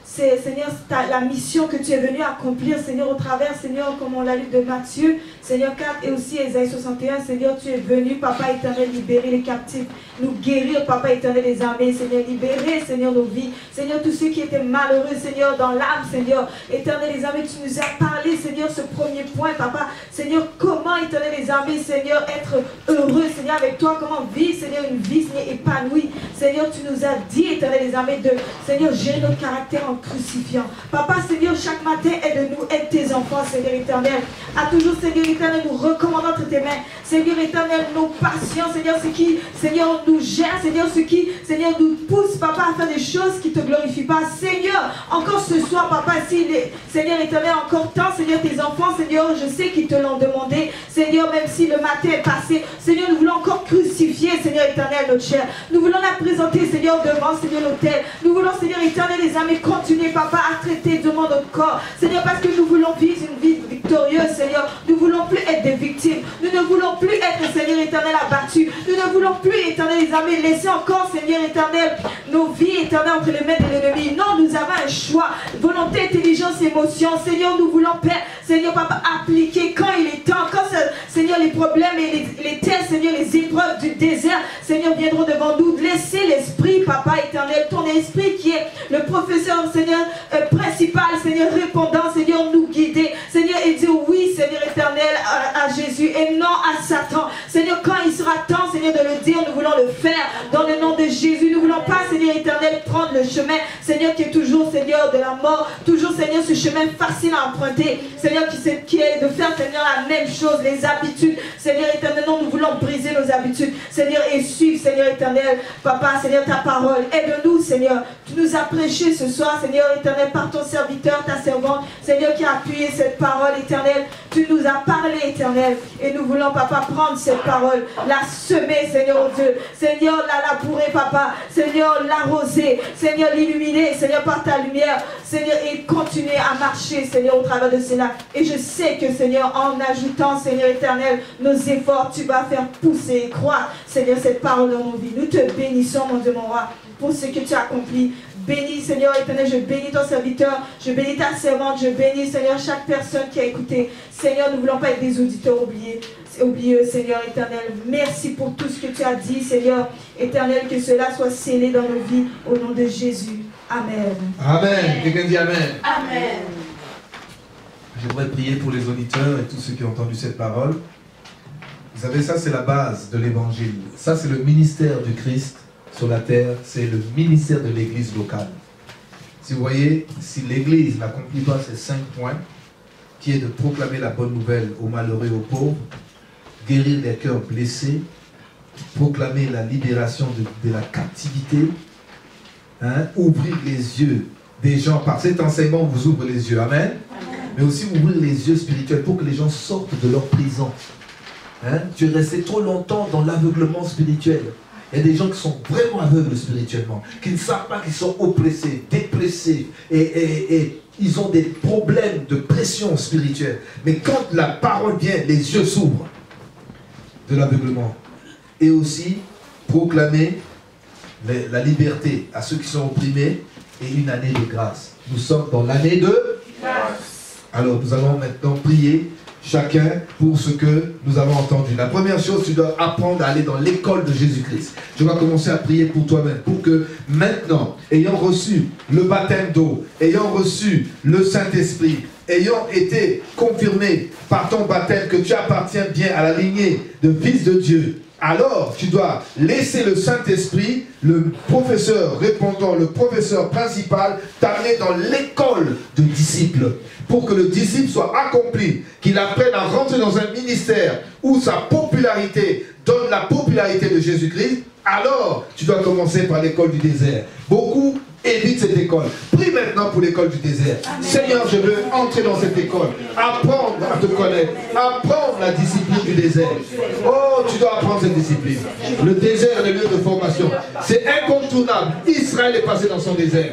Seigneur, la mission que tu es venu accomplir, Seigneur, au travers, Seigneur, comme on l'a lu de Matthieu, Seigneur 4 et aussi Ésaïe 61, Seigneur, tu es venu, Papa éternel, libérer les captifs, nous guérir, Papa éternel des armées, Seigneur, libérer, Seigneur, nos vies, Seigneur, tous ceux qui étaient malheureux, Seigneur, dans l'âme, Seigneur, éternel des armées, tu nous as parlé, Seigneur, ce premier point, Papa, Seigneur, comment, éternel des armées, Seigneur, être heureux, Seigneur, avec toi, comment vivre, Seigneur, une vie, Seigneur, épanouie, Seigneur, tu nous as dit, éternel des armées, de, Seigneur, gérer notre caractère en crucifiant. Papa, Seigneur, chaque matin, aide-nous, aide tes enfants, Seigneur éternel, à toujours, Seigneur éternel, nous recommandons entre tes mains, Seigneur éternel, nos passions, Seigneur, ce qui, Seigneur, nous gère, Seigneur, ce qui, Seigneur, nous pousse, Papa, à faire des choses qui ne te glorifient pas, Seigneur, encore ce soir, Papa, si, Seigneur éternel, encore tant, Seigneur, tes enfants, Seigneur, je sais qu'ils te l'ont demandé, Seigneur, même si le matin est passé, Seigneur, nous voulons encore crucifier, Seigneur éternel, notre chair, nous voulons la présenter, Seigneur, devant, Seigneur, l'autel, nous voulons, Seigneur éternel, les âmes, continuer, Papa, à traiter devant notre corps, Seigneur, parce que nous voulons vivre une vie victorieuse, Seigneur, nous ne voulons plus être des victimes, nous ne voulons plus être, Seigneur éternel, abattus, nous ne voulons plus, éternel, les âmes, laisser encore, Seigneur éternel, nos vies éternelles entre les mains de l'ennemi. Non, nous avons un choix, volonté, intelligence, émotion, Seigneur, nous voulons, Père, Seigneur, Papa, appliquer quand il est temps, quand, Seigneur, les problèmes et les tests, Seigneur, les épreuves du désert, Seigneur, viendront devant nous, laisser l'esprit, Papa éternel, ton esprit qui est le professeur, Seigneur, principal, Seigneur, répondant, Seigneur, nous guider, Seigneur, et dire oui, Seigneur éternel, à Jésus, et non à Satan, Seigneur, quand il sera temps, Seigneur, de le dire, nous voulons le faire, dans le nom de Jésus. Jésus. Nous ne voulons pas, Seigneur éternel, prendre le chemin, Seigneur, qui est toujours, Seigneur, de la mort. Toujours, Seigneur, ce chemin facile à emprunter. Seigneur, qui est de faire, Seigneur, la même chose, les habitudes. Seigneur éternel, non, nous voulons briser nos habitudes. Seigneur, et suivre, Seigneur éternel, Papa, Seigneur, ta parole. Aide-nous, Seigneur. Tu nous as prêché ce soir, Seigneur éternel, par ton serviteur, ta servante, Seigneur, qui a appuyé cette parole éternelle. Tu nous as parlé, éternel. Et nous voulons, Papa, prendre cette parole, la semer, Seigneur Dieu. Seigneur, la labourer, Papa. Seigneur, l'arroser. Seigneur, l'illuminer, Seigneur, par ta lumière. Seigneur, et continuer à marcher, Seigneur, au travers de cela. Et je sais que, Seigneur, en ajoutant, Seigneur éternel, nos efforts, tu vas faire pousser et croître, Seigneur, cette parole dans nos vies. Nous te bénissons, mon Dieu, mon roi, pour ce que tu as accompli. Bénis, Seigneur éternel, je bénis ton serviteur, je bénis ta servante, je bénis, Seigneur, chaque personne qui a écouté. Seigneur, nous ne voulons pas être des auditeurs oublieux, Seigneur éternel. Merci pour tout ce que tu as dit, Seigneur éternel, que cela soit scellé dans nos vies, au nom de Jésus. Amen. Amen. Quelqu'un dit Amen. Amen. J'aimerais prier pour les auditeurs et tous ceux qui ont entendu cette parole. Vous savez, ça c'est la base de l'évangile. Ça c'est le ministère du Christ sur la terre. C'est le ministère de l'église locale. Si vous voyez, si l'église n'accomplit pas ces 5 points, qui est de proclamer la bonne nouvelle aux malheureux et aux pauvres, guérir les cœurs blessés, proclamer la libération de la captivité, ouvrir les yeux des gens. Par cet enseignement, on vous ouvre les yeux. Amen. Mais aussi ouvrir les yeux spirituels pour que les gens sortent de leur prison. Tu es resté trop longtemps dans l'aveuglement spirituel. Il y a des gens qui sont vraiment aveugles spirituellement, qui ne savent pas qu'ils sont oppressés, dépressés, et ils ont des problèmes de pression spirituelle. Mais quand la parole vient, les yeux s'ouvrent de l'aveuglement. Et aussi proclamer la liberté à ceux qui sont opprimés et une année de grâce. Nous sommes dans l'année de grâce. Alors nous allons maintenant prier chacun pour ce que nous avons entendu. La première chose, tu dois apprendre à aller dans l'école de Jésus-Christ. Je vais commencer à prier pour toi-même, pour que maintenant, ayant reçu le baptême d'eau, ayant reçu le Saint-Esprit, ayant été confirmé par ton baptême que tu appartiens bien à la lignée de fils de Dieu, alors tu dois laisser le Saint-Esprit, le professeur répondant, le professeur principal, t'amener dans l'école de disciples, pour que le disciple soit accompli, qu'il apprenne à rentrer dans un ministère où sa popularité donne la popularité de Jésus-Christ. Alors tu dois commencer par l'école du désert. Beaucoup évite cette école. Prie maintenant pour l'école du désert. Amen. Seigneur, je veux entrer dans cette école, apprendre à te connaître, apprendre la discipline du désert. Oh, tu dois apprendre cette discipline. Le désert est le lieu de formation. C'est incontournable. Israël est passé dans son désert.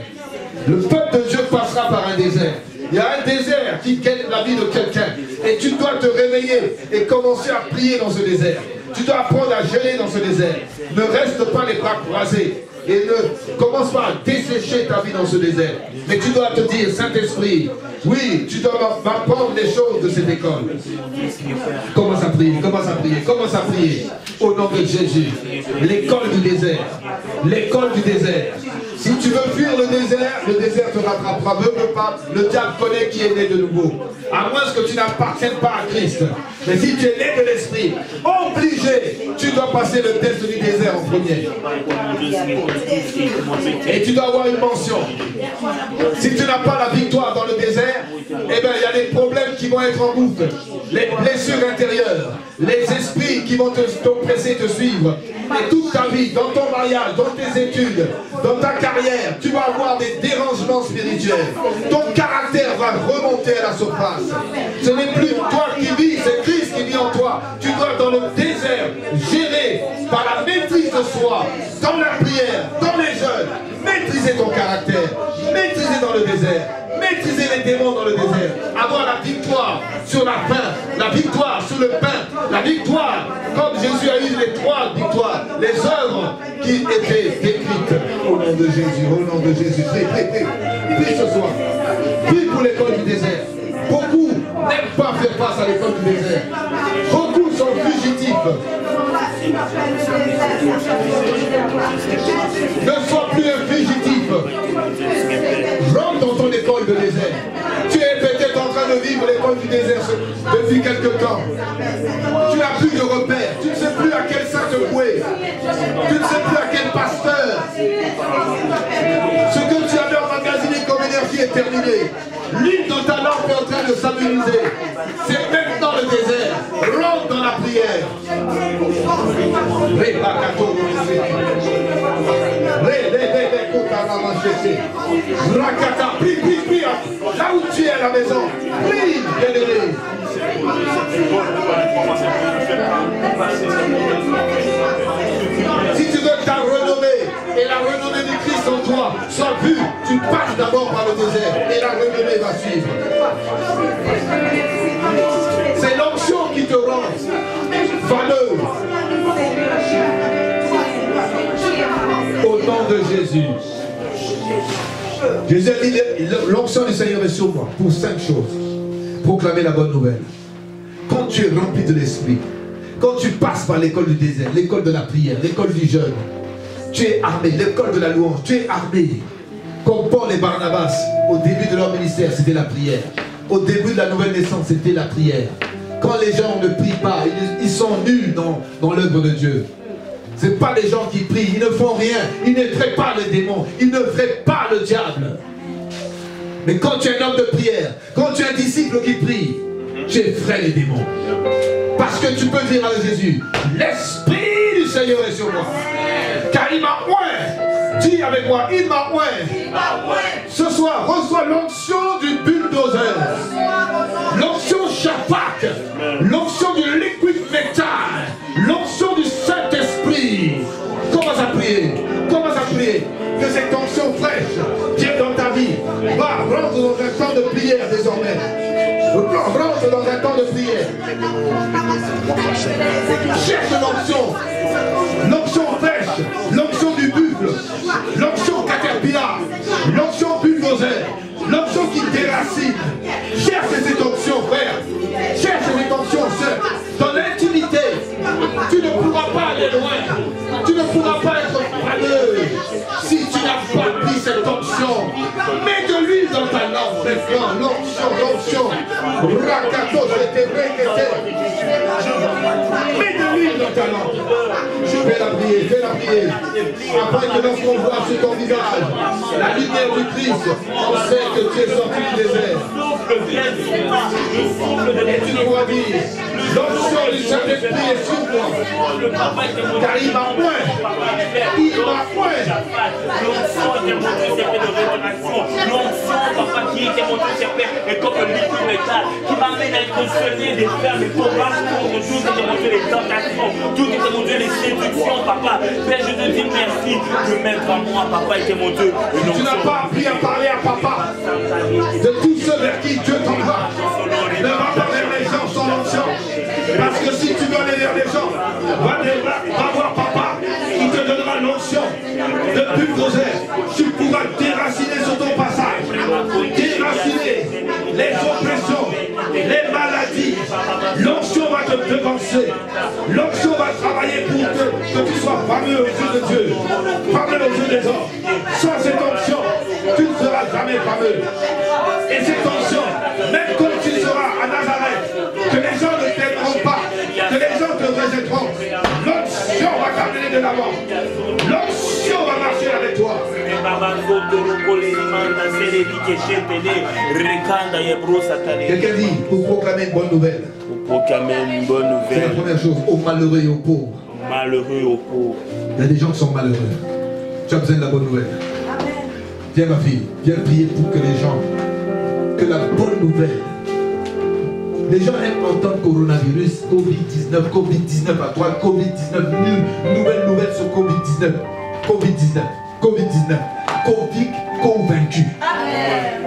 Le peuple de Dieu passera par un désert. Il y a un désert qui guette la vie de quelqu'un. Et tu dois te réveiller et commencer à prier dans ce désert. Tu dois apprendre à gérer dans ce désert. Ne reste pas les bras croisés. Et ne commence pas à dessécher ta vie dans ce désert. Mais tu dois te dire, Saint-Esprit, oui, tu dois m'apprendre les choses de cette école. Commence à prier, commence à prier, commence à prier. Au nom de Jésus. L'école du désert. L'école du désert. Si tu veux fuir le désert te rattrapera. Le diable connaît qui est né de nouveau. À moins que tu n'appartiennes pas à Christ. Mais si tu es né de l'Esprit, obligé, tu dois passer le test du désert en premier. Et tu dois avoir une mention. Si tu n'as pas la victoire dans le désert, eh bien il y a des problèmes qui vont être en boucle. Les blessures intérieures, les esprits qui vont t'oppresser, te suivre. Et toute ta vie, dans ton mariage, dans tes études, dans ta carrière, tu vas avoir des dérangements spirituels. Ton caractère va remonter à la surface. Ce n'est plus toi qui vis, c'est Christ qui vit en toi. Tu dois dans le désert gérer par la maîtrise de soi, dans la prière, dans les jeûnes, maîtriser ton caractère, maîtriser dans le désert, maîtriser les démons dans le désert, avoir la victoire sur la faim, la victoire sur le pain, la victoire, comme Jésus a eu les 3 victoires, les œuvres qui étaient décrites. Au nom de Jésus, au nom de Jésus, prie, prie, prie, prie ce soir, prie pour l'école du désert. Beaucoup n'aiment pas faire face à l'école du désert. Beaucoup sont fugitifs. Ne sois plus un fugitif. Rentre dans ton école de désert. Tu es peut-être en train de vivre l'école du désert depuis quelque temps. Tu n'as plus de repères. Tu ne sais plus à quel saint te vouer. Tu ne sais plus à quel pasteur. Ce que tu avais emmagasiné comme énergie est terminé. L'huile dans ta lampe est en train de s'amenuiser. C'est maintenant le désert. Rentre dans la prière. Rakata, prie, prie, prie. Là où tu es à la maison, prie, bien-aimé. Si tu veux ta renommée et la renommée du Christ en toi soit vue, tu passes d'abord par le désert et la renommée va suivre. C'est l'onction qui te rend fameux. Au nom de Jésus. Jésus a dit, l'onction du Seigneur est sur moi pour 5 choses. Proclamer la bonne nouvelle. Quand tu es rempli de l'esprit, quand tu passes par l'école du désert, l'école de la prière, l'école du jeûne, tu es armé, l'école de la louange, tu es armé. Comme Paul et Barnabas, au début de leur ministère, c'était la prière. Au début de la nouvelle naissance, c'était la prière. Quand les gens ne prient pas, ils sont nuls dans l'œuvre de Dieu. Ce n'est pas les gens qui prient, ils ne font rien, ils ne traitent pas les démons, ils ne traitent pas le diable. Mais quand tu es un homme de prière, quand tu es un disciple qui prie, tu effraies les démons. Parce que tu peux dire à Jésus, l'Esprit du Seigneur est sur moi. Car il m'a oint. Dis avec moi, il m'a oint. Ce soir, reçois l'onction du bulldozer. L'onction Shafak. L'onction du liquid métal. L'onction du Saint-Esprit. Commence à prier. Commence à prier. Que cette onction fraîche vienne dans ta vie. Va, rentre dans un temps de prière désormais. Rentre dans un temps de prière. Cherche l'onction. L'onction fraîche. L'onction du buffle. L'onction caterpillar. L'onction bulldozer. L'onction qui déracine. Cherche cette onction, frère. Cherche cette onction, sœur. Dans l'intimité, tu ne pourras pas aller loin. Tu ne pourras pas être fameux si tu n'as pas pris cette onction. Mets de l'huile dans ta lampe, maintenant. L'onction. Rakato, j'étais réquêté. Mets de l'huile dans ta lampe. Fais-la prier, fais-la prier. Après que lorsqu'on voit sur ton visage la lumière du Christ, on sait que tu es sorti du désert. Et tu dois dire, l'onction du Saint-Esprit est sur moi. Car il m'a oint. Il m'a oint. L'onction était montrée, c'est fait de révélation. L'onction, papa, qui était montrée, c'est fait, et comme le liquide métal, qui m'amène à être soigné des fermes, des combats, tout était montré les tentations, tout était montré les séductions, papa. Père, je te dis merci de mettre à moi, papa, était mon Dieu. Tu n'as pas appris à parler à papa de tous ceux vers qui Dieu t'envoie. Ne va pas vers les gens sans l'onction. Parce que si tu veux aller vers les gens, va voir papa. Il te donnera l'onction de bulldozer. Tu pourras déraciner sur ton passage. Déraciner les oppressions, les maladies. L'onction va te devancer. L'onction va travailler pour que tu sois fameux aux yeux de Dieu. Fameux aux yeux des hommes. Sans cette onction, tu ne seras jamais fameux. Et cette onction, même quand tu seras à Nazareth, que les gens ne t'aimeront pas, que les gens te rejetteront, l'onction va t'amener de l'avant. L'onction va marcher avec toi. Quelqu'un dit, pour proclamer une bonne nouvelle. Pour proclamer une bonne nouvelle. C'est la première chose, aux malheureux et aux pauvres. Malheureux aux pauvres. Il y a des gens qui sont malheureux. Tu as besoin de la bonne nouvelle. Viens ma fille, viens prier pour que les gens, que la bonne nouvelle. Les gens aiment entendre coronavirus, Covid-19, Covid-19 à droite, Covid-19, nouvelle sur Covid-19, Covid-19, Covid-19, Covid convaincu. Amen.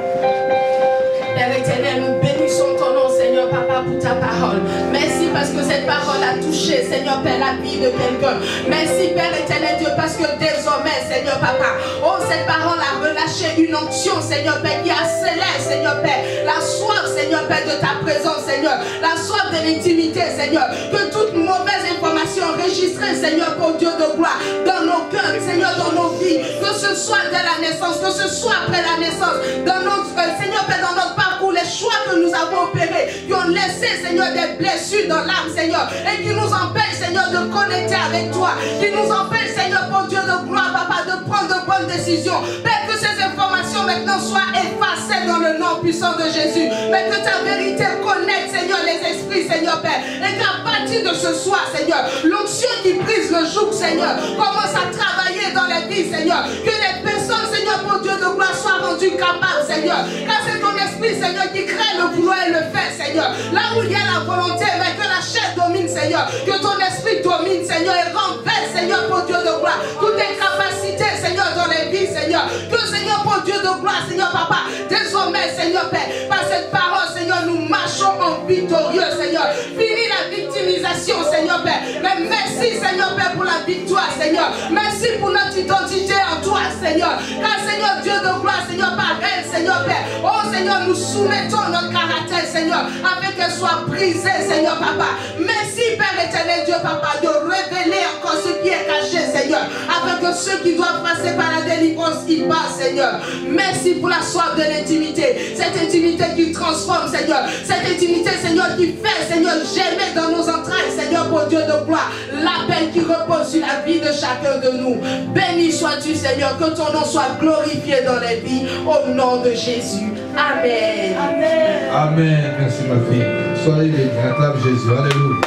Père éternel, nous bénissons ton nom, Seigneur Papa, pour ta parole. Merci parce que cette parole a touché, Seigneur Père, la vie de quelqu'un. Merci Père éternel Dieu, parce que désormais, Seigneur Papa, oh, cette parole a relâché une onction, Seigneur Père, qui accélère, Seigneur Père, la soif, Seigneur Père, de ta présence, Seigneur, la soif de l'intimité, Seigneur, que toute mauvaise information enregistrée, Seigneur, pour Dieu de gloire, dans nos cœurs, Seigneur, dans nos vies, que ce soit dès la naissance, que ce soit après la naissance, dans notre, Seigneur Père, dans notre parcours, les choix que nous avons opérés, qui ont laissé, Seigneur, des blessures blessures dans l'âme, Seigneur, et qui nous empêchent, Seigneur, de connecter avec toi, qui nous empêchent, Seigneur, pour Dieu de gloire, Papa, de prendre de bonnes décisions. Père, que ces informations maintenant soient effacées dans le nom puissant de Jésus. Mais que ta vérité connecte, Seigneur, les esprits, Seigneur Père, et qu'à partir de ce soir, Seigneur, l'onction qui brise le joug, Seigneur, commence à travailler dans les vies, Seigneur, que les personnes, Seigneur, pour Dieu de gloire, soient rendues capables, Seigneur, car c'est ton esprit, Seigneur, qui crée le vouloir et le faire, Seigneur. Là où il y a la volonté, mais que la chair domine, Seigneur, que ton esprit domine, Seigneur, et renverse, Seigneur, pour Dieu de gloire, toutes tes capacités, Seigneur, dans les vies, Seigneur, que, Seigneur, pour Dieu de gloire, Seigneur, Papa, désormais, Seigneur, Père, par cette parole, Seigneur, nous marchons en victorieux, Seigneur. Fini la victimisation, Seigneur, Père. Mais merci, Seigneur, Père, pour la victoire, Seigneur. Merci pour notre identité en toi, Seigneur. Car, Seigneur, Dieu de gloire, Seigneur, par elle, Seigneur, Père. Oh, Seigneur, nous soumettons notre caractère, Seigneur, afin qu'elle soit brisée, Seigneur, Papa. Merci, Père éternel, Dieu, Papa, de révéler encore ce qui est caché, Seigneur, afin que ceux qui doivent passer par la délivrance y passent, Seigneur. Merci pour la soif de l'intimité. Cette intimité qui transforme, Seigneur. Cette intimité, Seigneur, qui fait, Seigneur, germer dans nos entrailles, Seigneur, pour Dieu de gloire. L'appel qui repose sur la vie de chacun de nous. Béni sois-tu, Seigneur, que ton nom soit glorifié dans les vies, au nom de Jésus. Amen. Amen. Amen. Merci, ma fille. Soyez bénis. Acclame Jésus. Alléluia.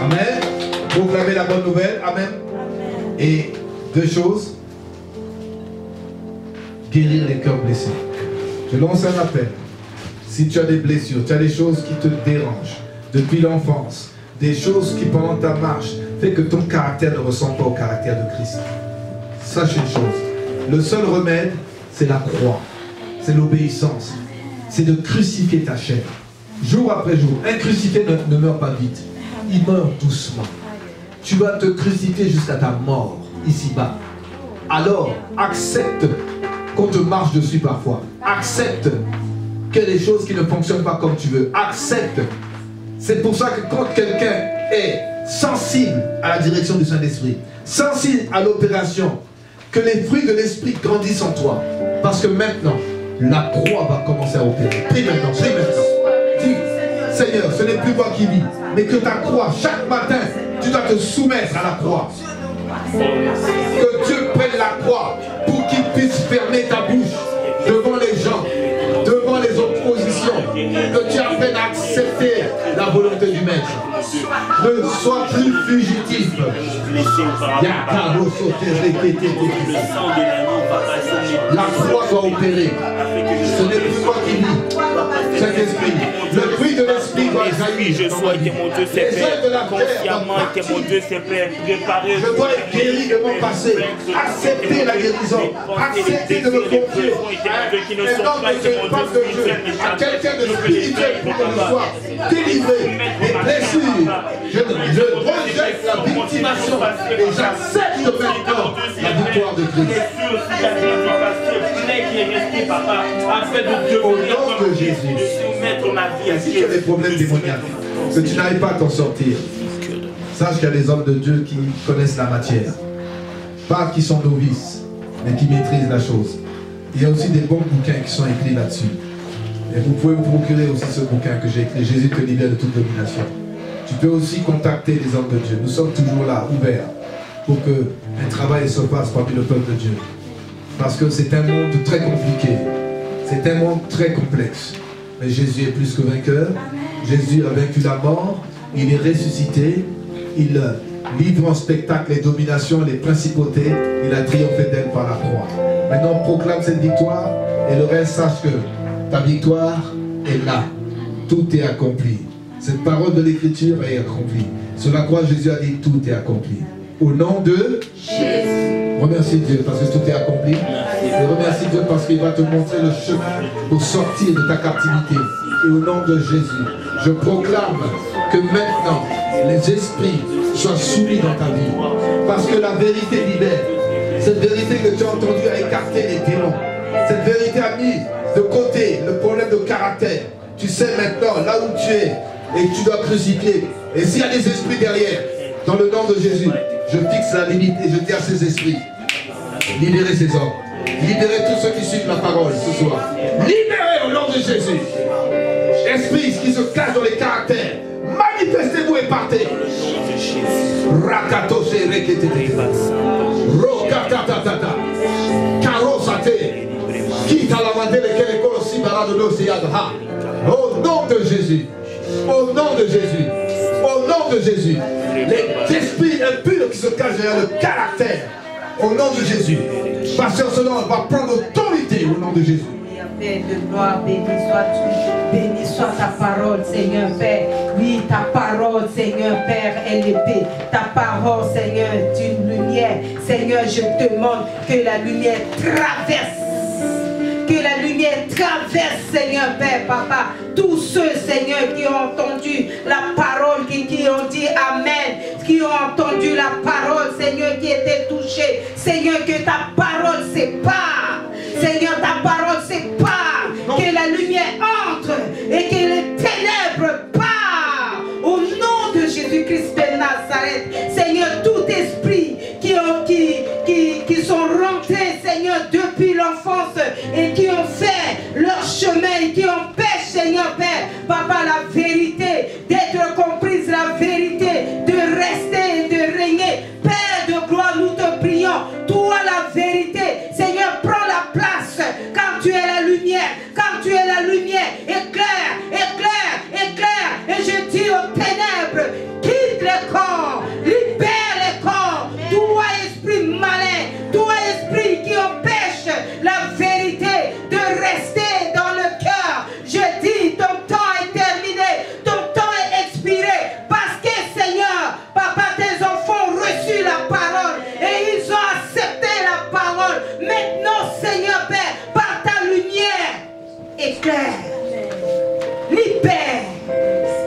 Amen. Proclamez la bonne nouvelle. Amen. Amen. Et deux choses. Guérir les cœurs blessés. Je lance un appel. Si tu as des blessures, tu as des choses qui te dérangent depuis l'enfance, des choses qui pendant ta marche fait que ton caractère ne ressemble pas au caractère de Christ. Sache une chose, le seul remède, c'est la croix, c'est l'obéissance, c'est de crucifier ta chair. Jour après jour, un crucifié ne meurt pas vite, il meurt doucement. Tu vas te crucifier jusqu'à ta mort, ici-bas. Alors, accepte qu'on te marche dessus parfois. Accepte qu'il y a des choses qui ne fonctionnent pas comme tu veux. Accepte. C'est pour ça que quand quelqu'un est sensible à la direction du Saint-Esprit, sensible à l'opération, que les fruits de l'Esprit grandissent en toi. Parce que maintenant, la croix va commencer à opérer. Prie maintenant, prie maintenant. Dis, Seigneur, ce n'est plus moi qui vis, mais que ta croix, chaque matin, tu dois te soumettre à la croix. Que Dieu prenne la croix pour qu'il puisse fermer ta bouche devant les gens, devant les oppositions, que tu apprennes à accepter la volonté du Maître. Ne sois plus fugitif. La croix doit opérer. Ce n'est plus moi qui vis. Cet esprit, le fruit de l'esprit doit jaillir. Je sois que mon Dieu s'est fait consciemment, que mon Dieu s'est fait préparer. Je dois être guéri de mon passé. Accepter la guérison. Accepter de me confier un homme de Dieu, une femme de Dieu, à quelqu'un de spirituel pour que je sois délivré des blessures. Je rejette la victimation et j'accepte maintenant la victoire de Christ. Au nom de Jésus, si tu as des problèmes démoniaques, que tu n'arrives pas à t'en sortir, sache qu'il y a des hommes de Dieu qui connaissent la matière. Pas qui sont novices, mais qui maîtrisent la chose. Il y a aussi des bons bouquins qui sont écrits là-dessus. Et vous pouvez vous procurer aussi ce bouquin que j'ai écrit, Jésus te libère de toute domination. Tu peux aussi contacter les hommes de Dieu. Nous sommes toujours là, ouverts, pour qu'un travail se fasse parmi le peuple de Dieu. Parce que c'est un monde très compliqué. C'est un monde très complexe. Mais Jésus est plus que vainqueur. Jésus a vaincu la mort. Il est ressuscité. Il livre en spectacle les dominations, les principautés. Il a triomphé d'elle par la croix. Maintenant, on proclame cette victoire. Et le reste, sache que ta victoire est là. Tout est accompli. Cette parole de l'Écriture est accomplie. Sur la croix, Jésus a dit tout est accompli. Au nom de Jésus. Remercie Dieu parce que tout est accompli. Et remercie Dieu parce qu'il va te montrer le chemin pour sortir de ta captivité. Et au nom de Jésus, je proclame que maintenant, les esprits soient soumis dans ta vie. Parce que la vérité libère. Cette vérité que tu as entendue a écarté les démons. Cette vérité a mis de côté le problème de caractère. Tu sais maintenant là où tu es et tu dois crucifier. Et s'il y a des esprits derrière, dans le nom de Jésus, je fixe la limite et je dis à ces esprits, libérez ces hommes. Libérez tous ceux qui suivent la parole ce soir. Libérez au nom de Jésus. Esprits qui se cachent dans les caractères, manifestez Rakatoshe reketete. Rokatatata. Karosate. Quitte à la mandele qu'elle colossi balade d'Océadra. Au nom de Jésus. Au nom de Jésus. Au nom de Jésus. Les esprits impurs qui se cachent derrière le caractère. Au nom de Jésus. Pasteur Solan va prendre autorité au nom de Jésus. Père de gloire, béni sois-tu, béni soit ta parole, Seigneur Père. Oui, ta parole, Seigneur Père, est l'épée. Ta parole, Seigneur, est une lumière. Seigneur, je demande que la lumière traverse. Que la lumière traverse, Seigneur Père, Papa, tous ceux, Seigneur, qui ont entendu la parole, qui ont dit Amen, qui ont entendu la parole, Seigneur, qui étaient touchés. Seigneur, que ta parole sépare. Seigneur, ta parole sépare. Que la lumière entre et que les ténèbres partent. Au nom de Jésus-Christ de Nazareth. Seigneur, tout esprit qui sont rentrés, Seigneur, depuis l'enfance et qui ont fait leur chemin et qui empêchent, Seigneur Père, Papa, la vérité, d'être comprise, la vérité, de rester et de régner. Père de gloire, nous te prions, toi la vérité, Seigneur, prends la place quand tu es la lumière, quand tu es la lumière, éclaire, éclaire, éclaire, et je dis aux ténèbres, quitte les corps, libère les corps, toi esprit malin, toi esprit qui empêche la vérité de rester dans le cœur, je dis, ton temps est terminé, ton temps est expiré, parce que Seigneur, Papa, tes enfants ont reçu la parole, et ils ont accepté la parole. Maintenant, Seigneur Père, par ta lumière, éclaire, libère,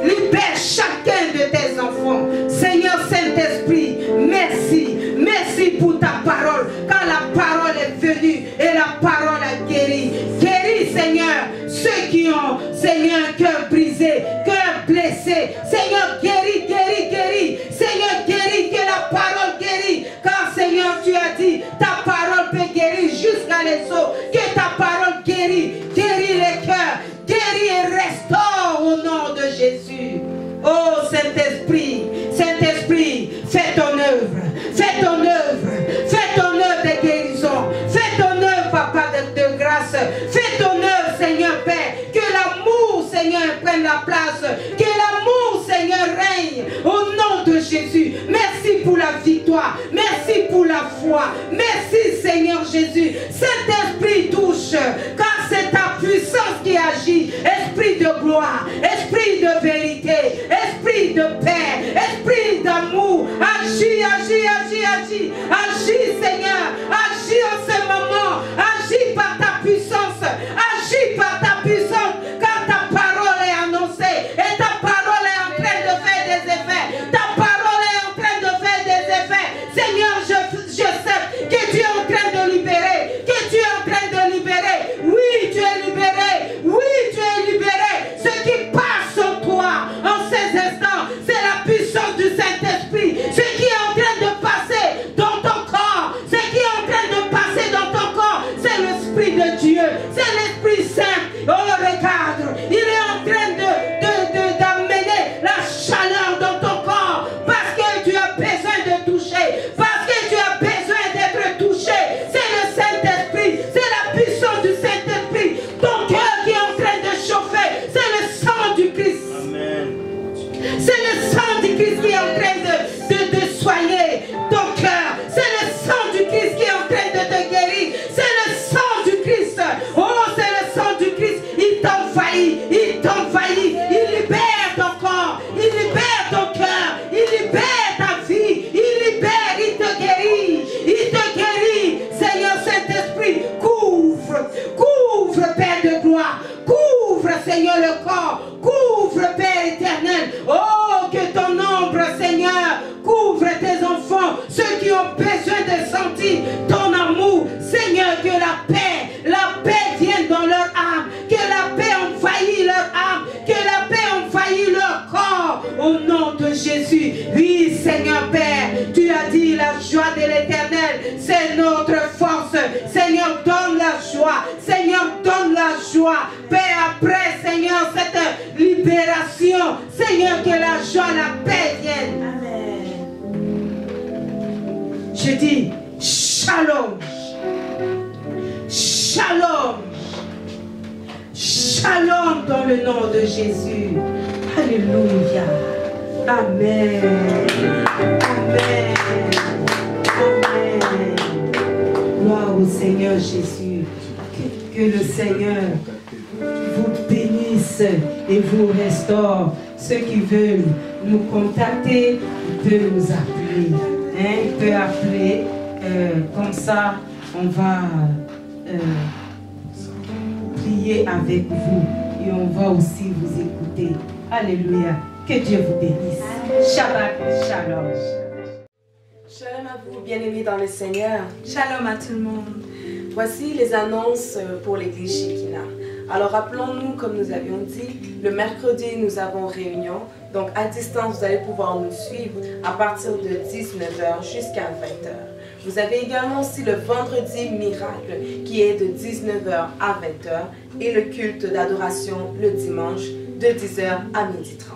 libère chacun de tes enfants. Seigneur Saint-Esprit, merci, merci pour ta parole, quand la parole est venue et la parole a guéri. Guéris, Seigneur, ceux qui ont, Seigneur, cœur brisé, cœur blessé. Seigneur, guéris, guéris, guéris. Seigneur, guéris, que la parole guérit. Car, Seigneur, tu as dit, ta parole peut guérir jusqu'à les os. Que ta parole guérit, guérit les cœurs, guérit et restaure au nom de Jésus. Oh Saint-Esprit, Saint-Esprit, fais ton œuvre, fais ton œuvre, fais ton œuvre de guérison, fais ton œuvre, Papa, de grâce, fais ton œuvre, Seigneur Père, que l'amour, Seigneur, prenne la place, que l'amour, Seigneur, règne au nom de Jésus. Merci pour la victoire, merci pour la foi, merci, Seigneur Jésus. Saint-Esprit touche, car c'est ta puissance qui agit, esprit de gloire, esprit de vérité, esprit de paix, esprit d'amour, agis, agis, agis, agis, agis, Seigneur, agis en ce moment, agis par ta puissance, agis par ta puissance, car ta parole est annoncée et ta parole est en train de faire des effets, ta parole est en train de faire des effets. Seigneur, je sais que tu es en train de libérer, que tu es en train de libérer. Oui, tu es libéré, oui, tu es libéré. Ce qui passe en toi en ces instants, c'est la puissance du Saint-Esprit. Ce qui est en train de passer dans ton corps, ce qui est en train de passer dans ton corps, c'est l'Esprit de Dieu, c'est l'Esprit Saint. Oh, regarde, il est en train d'amener la chaleur dans ton corps, parce que tu as besoin de toucher, parce que tu as besoin d'être touché. C'est le Saint-Esprit, c'est la puissance du Saint-Esprit. Ton cœur qui est en train de chauffer, c'est le sang du Christ. C'est le sang du Christ qui est en train de soigner ton cœur. C'est le sang du Christ qui est en train de te guérir. C'est le sang du Christ. Oh, c'est le sang du Christ. Il t'envahit, il t'envahit. Il libère ton corps, il libère ton cœur, il libère ta vie, il libère, il te guérit, il te guérit. Seigneur Saint-Esprit, couvre, couvre, Père de gloire, couvre, Seigneur, le corps, couvre, Père éternel. Oh, que ton ombre, Seigneur, couvre tes enfants, ceux qui ont besoin de sentir ton amour. Seigneur, que la paix vienne dans leur âme, que la paix envahisse leur âme, que la paix envahisse leur corps, au nom de Jésus. Oui, Seigneur Père, tu as dit la joie de l'Éternel, c'est notre force. Seigneur, donne la joie, Seigneur, donne la joie. Père, après, Seigneur, cette libération, Seigneur, que la joie, la paix vienne. Amen. Je dis shalom. Shalom. Shalom dans le nom de Jésus. Alléluia. Amen. Amen. Amen. Gloire au Seigneur Jésus. Que le Seigneur vous bénisse et vous restaure. Ceux qui veulent nous contacter, ils peuvent nous appeler. Ils peuvent appeler. Comme ça, on va prier avec vous. Et on va aussi vous écouter. Alléluia. Que Dieu vous bénisse. Shabbat Shalom. Shalom à vous, bien-aimés dans le Seigneur. Shalom à tout le monde. Voici les annonces pour l'église Shekinah. Alors rappelons-nous, comme nous avions dit, le mercredi nous avons réunion. Donc à distance, vous allez pouvoir nous suivre à partir de 19h jusqu'à 20h. Vous avez également aussi le vendredi miracle qui est de 19h à 20h et le culte d'adoration le dimanche de 10h à 12h30.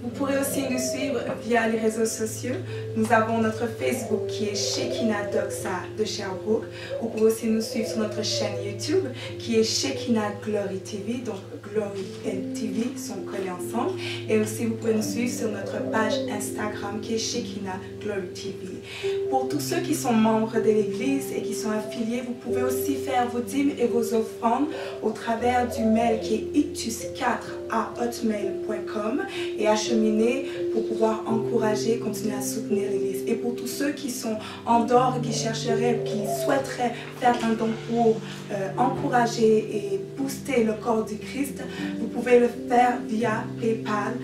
Vous pourrez aussi nous suivre via les réseaux sociaux. Nous avons notre Facebook qui est Shekinah Doxa de Sherbrooke. Vous pouvez aussi nous suivre sur notre chaîne YouTube qui est Shekinah Glory TV. Donc Glory et TV sont collés ensemble. Et aussi vous pouvez nous suivre sur notre page Instagram qui est Shekinah Glory TV. Pour tous ceux qui sont membres de l'église et qui sont affiliés, vous pouvez aussi faire vos dîmes et vos offrandes au travers du mail qui est ictus4@hotmail.com et acheminer pour pouvoir encourager, continuer à soutenir l'église. Et pour tous ceux qui sont en dehors, qui chercheraient, qui souhaiteraient faire un don pour encourager et booster le corps du Christ, vous pouvez le faire via PayPal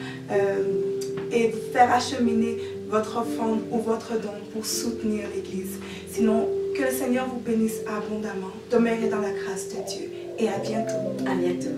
et faire acheminer votre offrande ou votre don pour soutenir l'église. Sinon, que le Seigneur vous bénisse abondamment. Demeurez dans la grâce de Dieu et à bientôt. À bientôt.